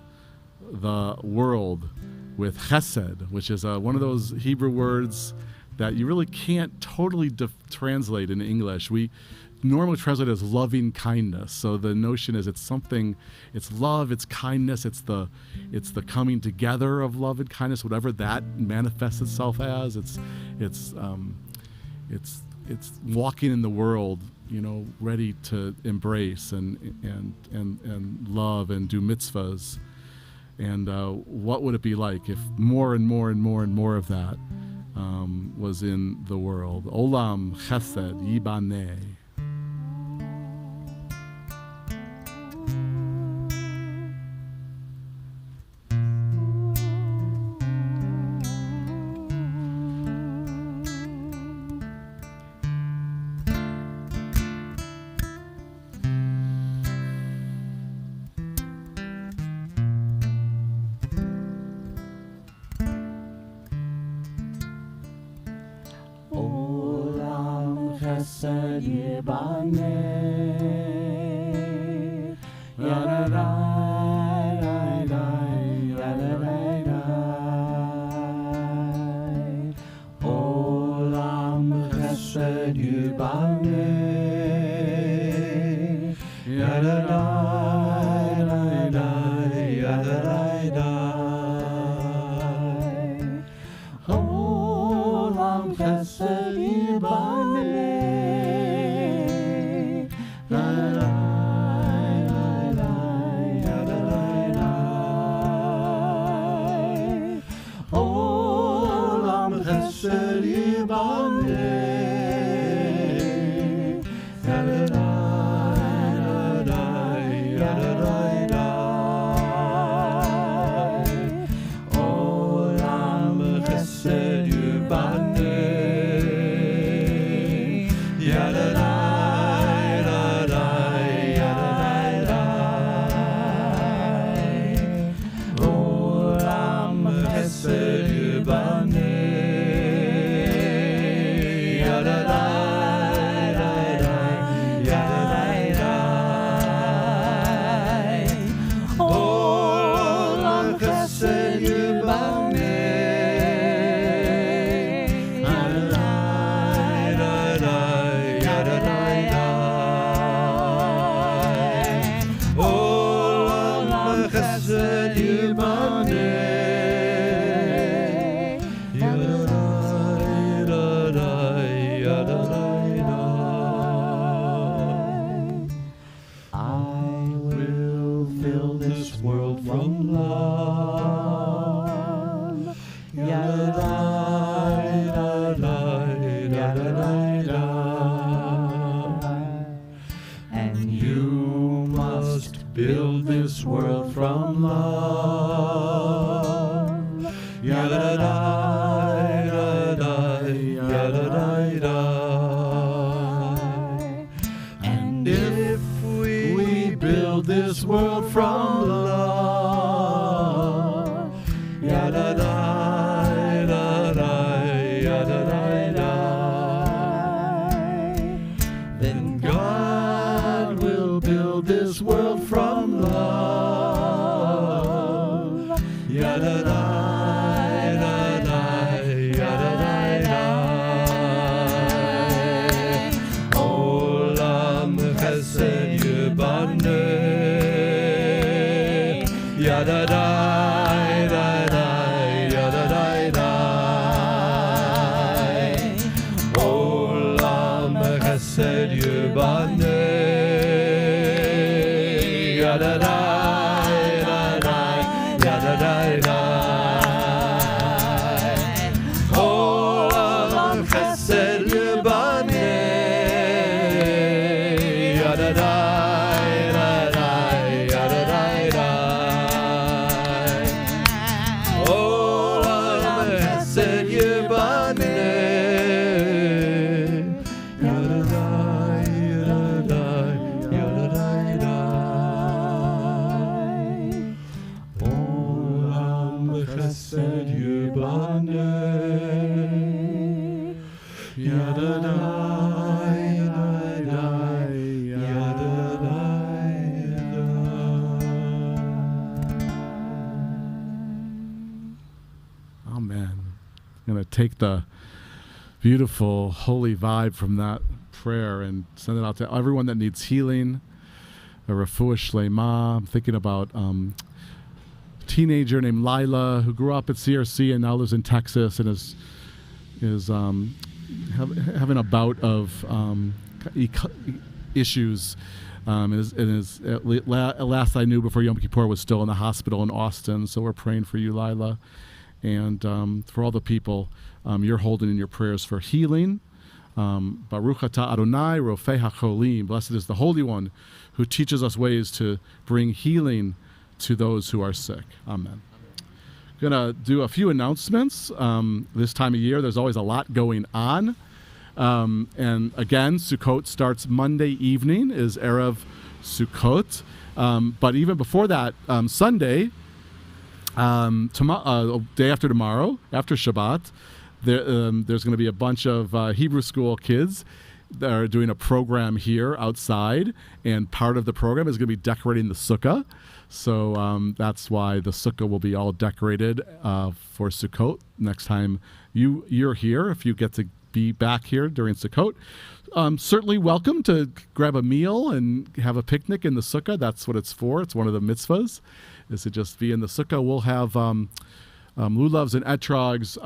the world with chesed, which is one of those Hebrew words that you really can't totally translate in English. We normally translate it as loving kindness. So the notion is it's love, it's kindness, it's the coming together of love and kindness, whatever that manifests itself as. It's walking in the world, ready to embrace and love and do mitzvahs. And what would it be like if more and more and more and more of that was in the world? Olam Chesed Yibaneh. Olam Chesed Yibaneh, Yadadai, Yadadai. Olam Chesed Yibaneh, Yadadai, Yadadai. Olam Chesed Yibaneh, Olam Chesed Yibaneh, Olam Chesed I will fill this world from love. Yadadai, yadadai, yadadai. And you must build this world from love. Yadadai, yadadai, yadadai. And if we build this world from love, yadadai, yadadai, yadadai, then God will build this world from love. Yadadai, yadadai, yadadai. Olam Chesed Yibaneh, yadadai, yadadai, yadadai. Olam Chesed Yibaneh, yadadai, yadadai, yadadai. Olam Chesed Yibaneh, yadadai, yadadai, yadadai. Olam Chesed Yibaneh, yadadai, yadadai, yadadai. take the beautiful, holy vibe from that prayer and send it out to everyone that needs healing. A refuah shlema. I'm thinking about a teenager named Lila who grew up at CRC and now lives in Texas and is having a bout of issues. Last I knew before Yom Kippur was still in the hospital in Austin. So we're praying for you, Lila, and for all the people you're holding in your prayers for healing. Baruch atah Adonai rofei hacholim. Blessed is the Holy One who teaches us ways to bring healing to those who are sick. Amen. Gonna do a few announcements. This time of year, there's always a lot going on. And again, Sukkot starts Monday evening, is Erev Sukkot. But even before that, Sunday, day after tomorrow, after Shabbat, there's going to be a bunch of Hebrew school kids that are doing a program here outside, and part of the program is going to be decorating the sukkah. So that's why the sukkah will be all decorated for Sukkot next time you're here, if you get to be back here during Sukkot. Certainly welcome to grab a meal and have a picnic in the sukkah. That's what it's for. It's one of the mitzvahs, is to just be in the sukkah. We'll have lulavs and etrogs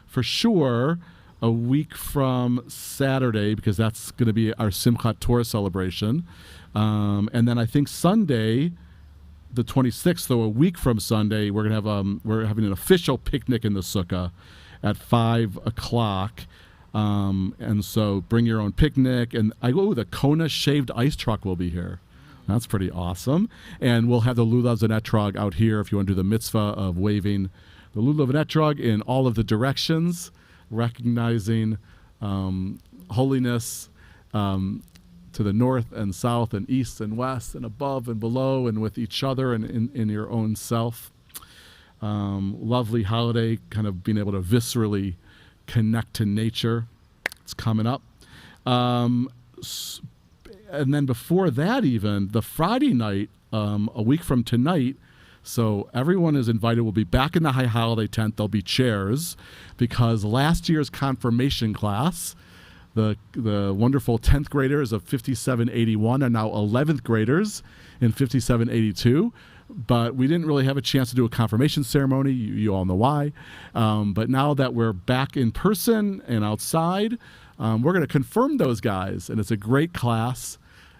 for sure a week from Saturday, because that's going to be our Simchat Torah celebration. And then I think Sunday, the 26th, though, a week from Sunday, we're going to have we're having an official picnic in the sukkah at 5 o'clock. And so bring your own picnic. And the Kona shaved ice truck will be here. That's pretty awesome. And we'll have the lulavs and etrog out here if you want to do the mitzvah of waving the lulav and etrog in all of the directions, recognizing holiness to the north and south and east and west and above and below and with each other and in your own self. Lovely holiday, kind of being able to viscerally connect to nature. It's coming up. And then before that, even the Friday night, a week from tonight, so everyone is invited. We'll be back in the high holiday tent. There'll be chairs, because last year's confirmation class, the wonderful 10th graders of 5781 are now 11th graders in 5782. But we didn't really have a chance to do a confirmation ceremony. You all know why. But now that we're back in person and outside, we're going to confirm those guys. And it's a great class.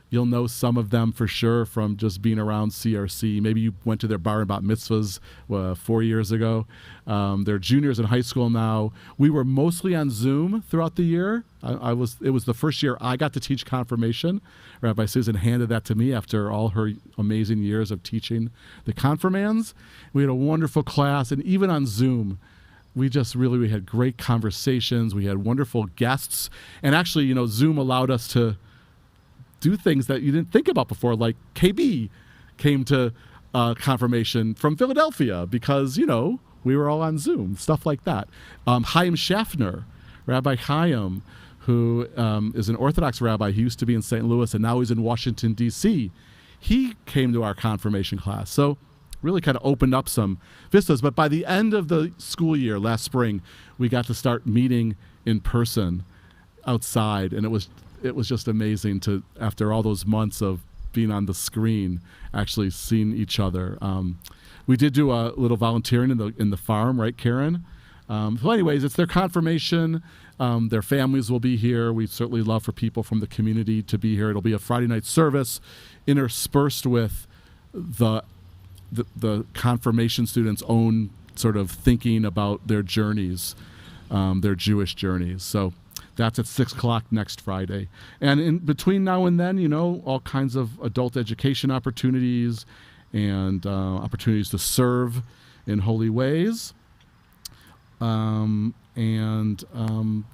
You'll know some of them for sure from just being around CRC. Maybe you went to their bar and bat mitzvahs 4 years ago. They're juniors in high school now. We were mostly on Zoom throughout the year. It was the first year I got to teach confirmation. Rabbi Susan handed that to me after all her amazing years of teaching the confirmands. We had a wonderful class, and even on Zoom, we had great conversations. We had wonderful guests, and actually, Zoom allowed us to do things that you didn't think about before, like KB came to confirmation from Philadelphia because, we were all on Zoom, stuff like that. Chaim Schaffner, Rabbi Chaim, who is an Orthodox rabbi. He used to be in St. Louis, and now he's in Washington, D.C. He came to our confirmation class. So really kind of opened up some vistas. But by the end of the school year last spring, we got to start meeting in person outside, and it was just amazing to, after all those months of being on the screen, actually seeing each other. We did do a little volunteering in the farm, right, Karen? So anyways, it's their confirmation. Their families will be here. We'd certainly love for people from the community to be here. It'll be a Friday night service interspersed with the confirmation students' own sort of thinking about their journeys, their Jewish journeys. So that's at 6 o'clock next Friday. And in between now and then, all kinds of adult education opportunities and opportunities to serve in holy ways.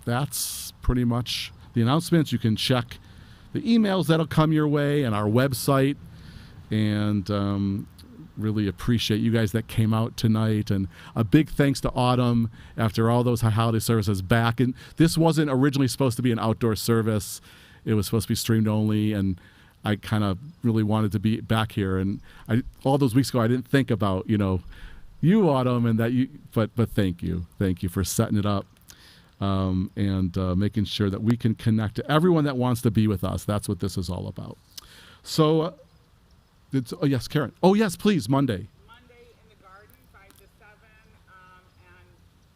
That's pretty much the announcements. You can check the emails that'll come your way and our website. And really appreciate you guys that came out tonight, and a big thanks to Autumn after all those holiday services back. And this wasn't originally supposed to be an outdoor service. It was supposed to be streamed only, and I kind of really wanted to be back here. And all those weeks ago, I didn't think about, you, Autumn, and that you, but thank you for setting it up. and making sure that we can connect to everyone that wants to be with us. That's what this is all about. So, yes, Karen. Oh, yes, please, Monday. Monday in the garden, 5 to 7, and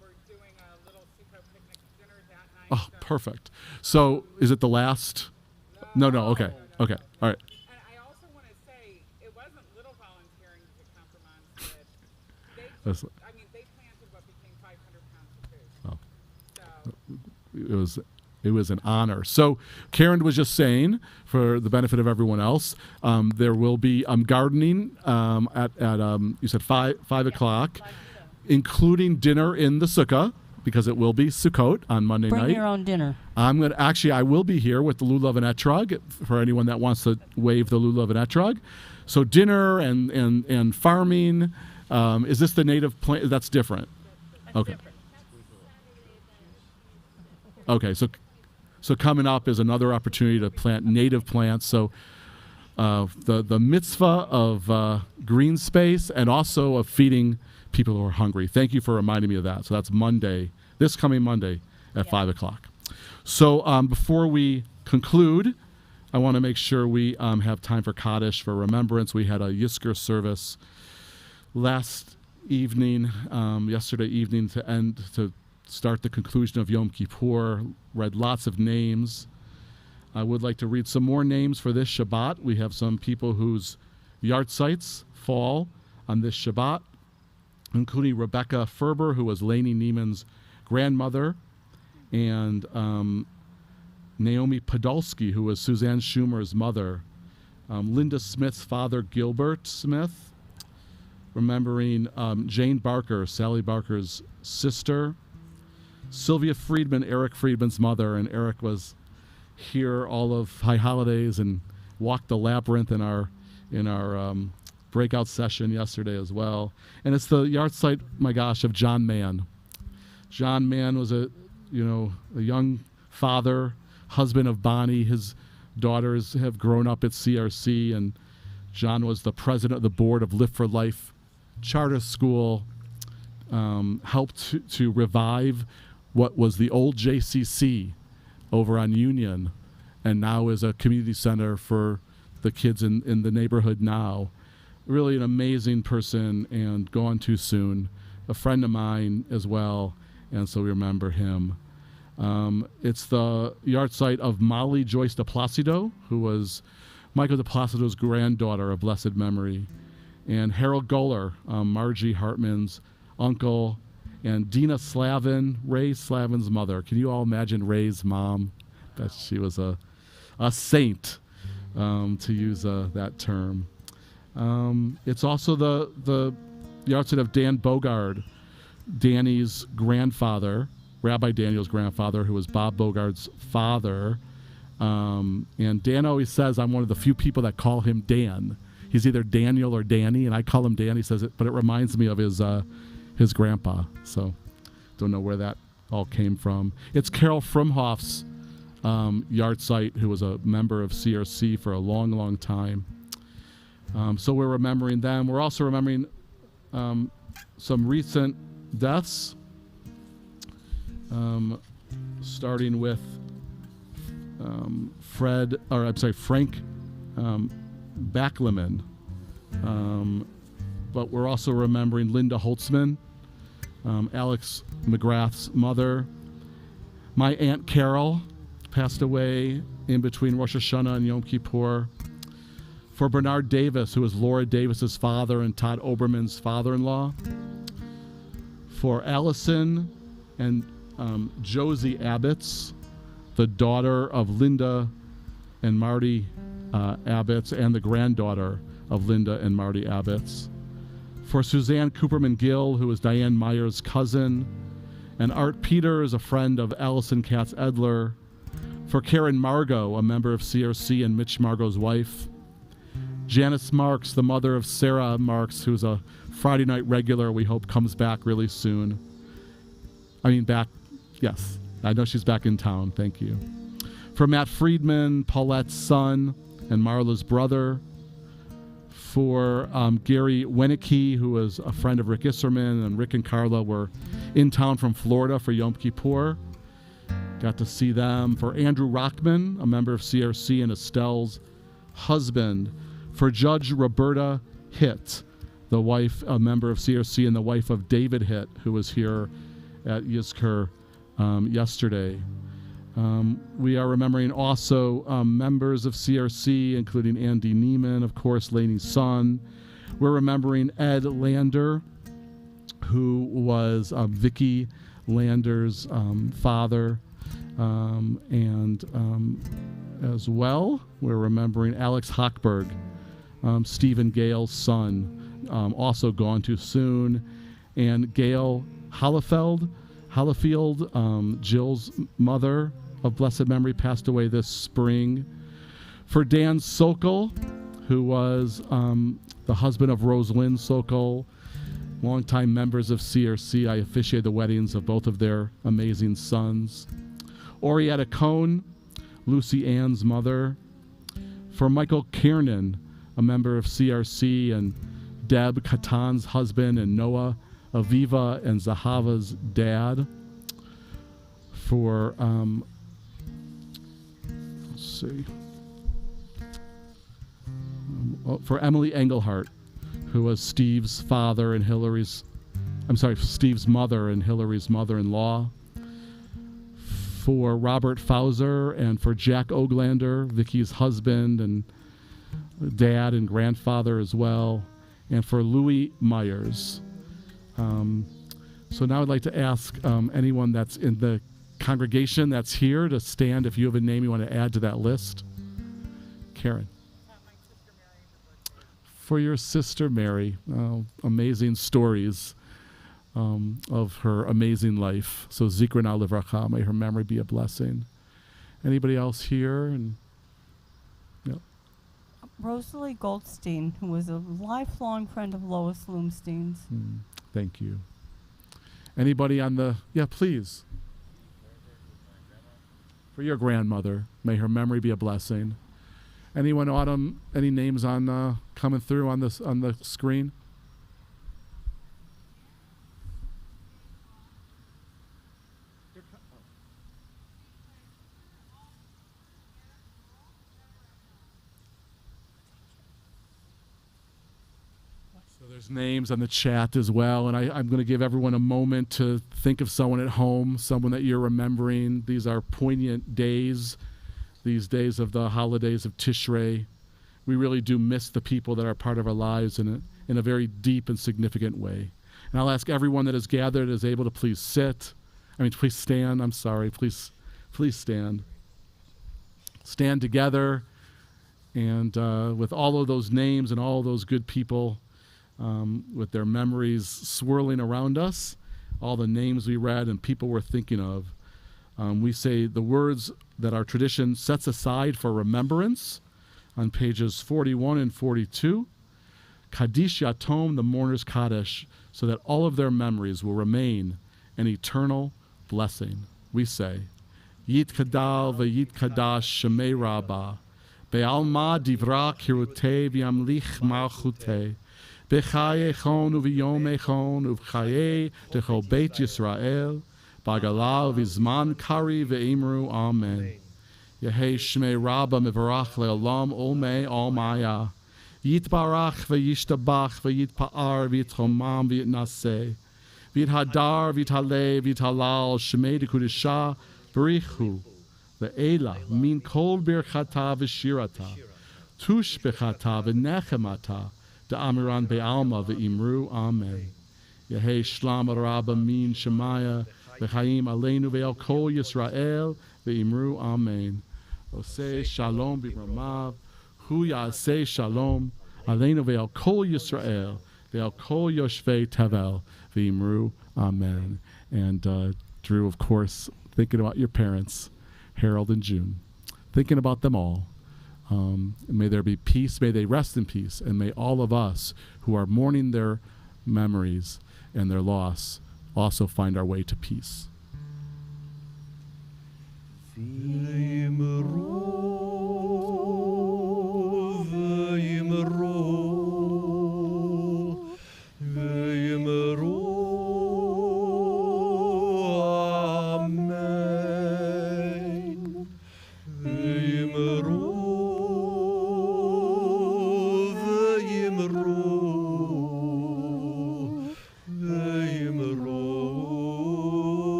we're doing a little Seco picnic dinner that night. Oh, perfect. So, is it the last? No, okay, all right. And I also want to say, it wasn't little volunteering to come from Onstead. They planted what became 500 pounds of food. So. It was an honor. So Karen was just saying, for the benefit of everyone else, there will be gardening at you said 5 o'clock, including dinner in the sukkah, because it will be Sukkot on Monday night. Bring your own dinner. I will be here with the lulav and etrog for anyone that wants to wave the lulav and etrog. So dinner and farming. Is this the native plant? That's different. Okay. Okay. So coming up is another opportunity to plant native plants. So the mitzvah of green space and also of feeding people who are hungry. Thank you for reminding me of that. So that's Monday, this coming Monday at 5 o'clock. So before we conclude, I want to make sure we have time for Kaddish, for remembrance. We had a Yisker service last evening, yesterday evening, to start the conclusion of Yom Kippur. Read lots of names. I would like to read some more names for this Shabbat. We have some people whose yahrzeits fall on this Shabbat, including Rebecca Ferber, who was Lainey Neiman's grandmother, and Naomi Podolsky, who was Suzanne Schumer's mother, Linda Smith's father, Gilbert Smith, remembering Jane Barker, Sally Barker's sister, Sylvia Friedman, Eric Friedman's mother, and Eric was here all of High Holidays and walked the labyrinth in our breakout session yesterday as well. And it's the yahrzeit, my gosh, of John Mann. John Mann was a young father, husband of Bonnie. His daughters have grown up at CRC, and John was the president of the board of Lift for Life Charter School, helped to revive what was the old JCC over on Union, and now is a community center for the kids in the neighborhood now. Really an amazing person, and gone too soon. A friend of mine as well, and so we remember him. It's the yahrzeit of Molly Joyce de Placido, who was Michael de Placido's granddaughter of blessed memory, and Harold Goller, Margie Hartman's uncle, and Dina Slavin, Ray Slavin's mother. Can you all imagine Ray's mom? That she was a saint, to use that term. It's also the yahrzeit of Dan Bogard, Danny's grandfather, Rabbi Daniel's grandfather, who was Bob Bogard's father. And Dan always says, I'm one of the few people that call him Dan. He's either Daniel or Danny, and I call him Dan. He says it, but it reminds me of his grandpa. So don't know where that all came from. It's Carol Frumhoff's yahrzeit, who was a member of CRC for a long, long time. So we're remembering them. We're also remembering some recent deaths, starting with Frank Backleman. But we're also remembering Linda Holtzman, Alex McGrath's mother. My Aunt Carol passed away in between Rosh Hashanah and Yom Kippur. For Bernard Davis, who was Laura Davis's father and Todd Oberman's father-in-law. For Allison and Josie Abbotts, the daughter of Linda and Marty Abbotts, and the granddaughter of Linda and Marty Abbotts. For Suzanne Cooperman Gill, who was Diane Meyer's cousin, and Art Peters, a friend of Allison Katz Edler. For Karen Margot, a member of CRC and Mitch Margot's wife. Janice Marks, the mother of Sarah Marks, who's a Friday night regular, we hope comes back really soon. Yes, I know she's back in town, thank you. For Matt Friedman, Paulette's son, and Marla's brother. For Gary Wenicky, who was a friend of Rick Isserman, and Rick and Carla were in town from Florida for Yom Kippur. Got to see them. For Andrew Rockman, a member of CRC and Estelle's husband. For Judge Roberta Hitt, the wife, a member of CRC and the wife of David Hitt, who was here at Yizkor yesterday. We are remembering also members of CRC, including Andy Neiman, of course, Laney's son. We're remembering Ed Lander, who was Vicky Lander's father. And as well, we're remembering Alex Hochberg, Stephen Gale's son, also gone too soon. And Gail Hollifield, Jill's mother of blessed memory, passed away this spring. For Dan Sokol, who was the husband of Rosalind Sokol, longtime members of CRC. I officiated the weddings of both of their amazing sons. Orietta Cohn, Lucy Ann's mother. For Michael Kiernan, a member of CRC, and Deb Katan's husband, and Noah Aviva and Zahava's dad. For, for Emily Engelhart, who was Steve's father and Steve's mother and Hillary's mother-in-law. For Robert Fauser and for Jack Oglander, Vicky's husband and dad and grandfather as well. And for Louis Myers. So now I'd like to ask anyone that's in the congregation that's here to stand if you have a name you want to add to that list. Karen. For your sister Mary. Amazing stories of her amazing life. So Zikrona Livracha, may her memory be a blessing. Anybody else here? And yeah. Rosalie Goldstein, who was a lifelong friend of Lois Loomstein's. Thank you. Anybody on the, yeah, please. For your grandmother, may her memory be a blessing. Anyone, Autumn, any names on coming through on this on the screen? So there's names on the chat as well, and I'm going to give everyone a moment to think of someone at home, someone that you're remembering. These are poignant days, these days of the holidays of Tishrei. We really do miss the people that are part of our lives in a very deep and significant way. And I'll ask everyone that is gathered is able to please please stand. I'm sorry, please stand. Stand together, and with all of those names and all of those good people, with their memories swirling around us, all the names we read and people we're thinking of. We say the words that our tradition sets aside for remembrance on pages 41 and 42. Kaddish Yatom, the mourner's Kaddish, so that all of their memories will remain an eternal blessing. We say, Yit Kadal v'Yit Kadash Shemei Rabbah, Be'alma Divra Kirutei v'Yamlich Malchutei, B'chaye Echon u'v'yom Echon u'v'chaye Techol Beit Yisrael, B'agala u'v'zman Kari v'Imru Amen. Yehei Shmei Rabbah Mivarach Le'olam Olmei Almaya, Yitbarach v'yishtabach v'yitpa'ar v'yitchomam v'yitnaseh, v'yithadar v'yithaleh v'yithalal Shmei Dekudisha B'richu v'ela min kol birchata v'shirata tush bechata v'nechemata da'amiran be'alma v'imru Amen. Yehei Shlam Rabbah min Shemaya v'chaim aleinu ve'el kol Yisrael v'imru Amen. Oseh Shalom b'ramav Hu Yaseh Shalom Aleinu ve'al kol Yisrael ve'al kol Yoshvei Tevel v'imru Amen. And Drew, of course, thinking about your parents, Harold and June, thinking about them all. May there be peace, may they rest in peace, and may all of us who are mourning their memories and their loss also find our way to peace. Amen.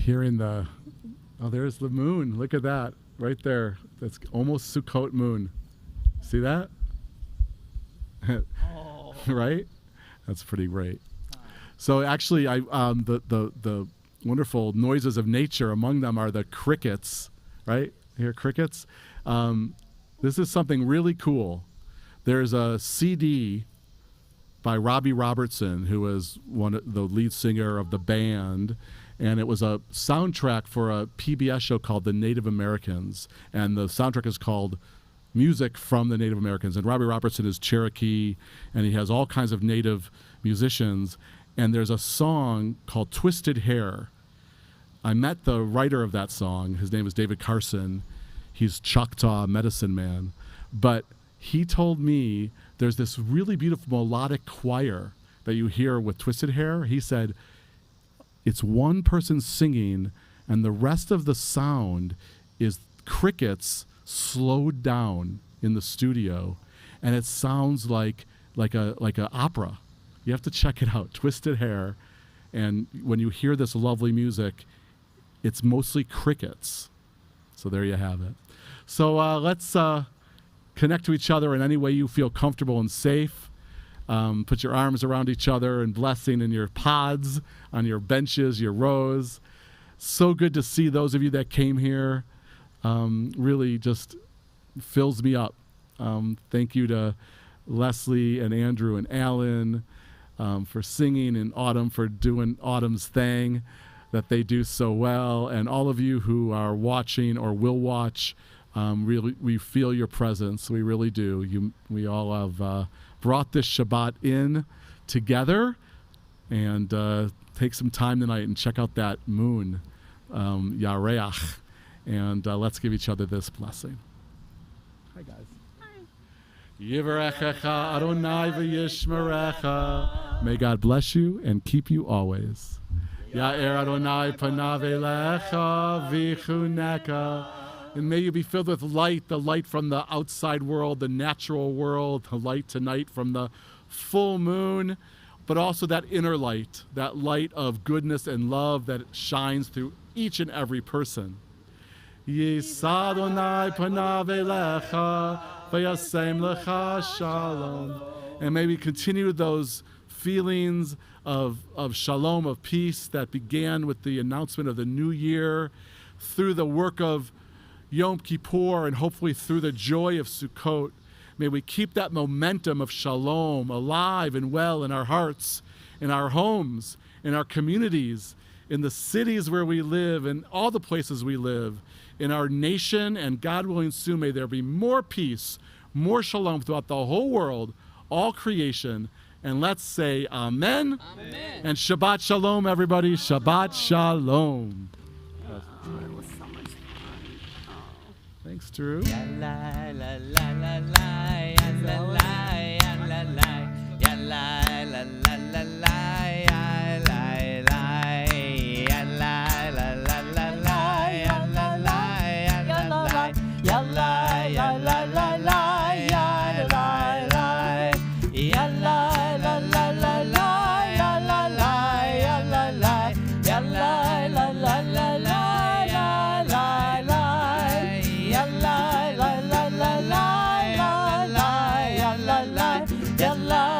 hearing the, oh, there's the moon. Look at that right there. That's almost Sukkot moon. See that? Right? That's pretty great. So actually, the wonderful noises of nature, among them are the crickets, right? You hear crickets? This is something really cool. There's a CD by Robbie Robertson, who was the lead singer of the band, and it was a soundtrack for a PBS show called The Native Americans, and the soundtrack is called Music from the Native Americans. And Robbie Robertson is Cherokee, and he has all kinds of Native musicians, and there's a song called Twisted Hair. I met the writer of that song. His name is David Carson. He's Choctaw medicine man, but he told me there's this really beautiful melodic choir that you hear with Twisted Hair. He said it's one person singing, and the rest of the sound is crickets slowed down in the studio, and it sounds like a opera. You have to check it out, Twisted Hair. And when you hear this lovely music, it's mostly crickets. So there you have it. So let's connect to each other in any way you feel comfortable and safe. Put your arms around each other and blessing in your pods, on your benches, your rows. So good to see those of you that came here. Really just fills me up. Thank you to Leslie and Andrew and Alan for singing, and Autumn for doing Autumn's thing that they do so well, and all of you who are watching or will watch. Really, we feel your presence. We really do. We all have brought this Shabbat in together, and take some time tonight and check out that moon, Yareach, and let's give each other this blessing. Hi, guys. Yivarechecha Adonai v'yishmerecha. May God bless you and keep you always. Ya'er Adonai panav elecha v'chuneka. And may you be filled with light, the light from the outside world, the natural world, the light tonight from the full moon, but also that inner light, that light of goodness and love that shines through each and every person. Yisa Adonai panav elecha v'yasem lecha shalom. And may we continue those feelings of shalom, of peace that began with the announcement of the new year, through the work of Yom Kippur, and hopefully through the joy of Sukkot. May we keep that momentum of shalom alive and well in our hearts, in our homes, in our communities, in the cities where we live, in all the places we live, in our nation, and God willing soon may there be more peace, more shalom throughout the whole world, all creation. And let's say amen. Amen. And Shabbat shalom, everybody. Shabbat shalom. Thanks, Drew. Yalla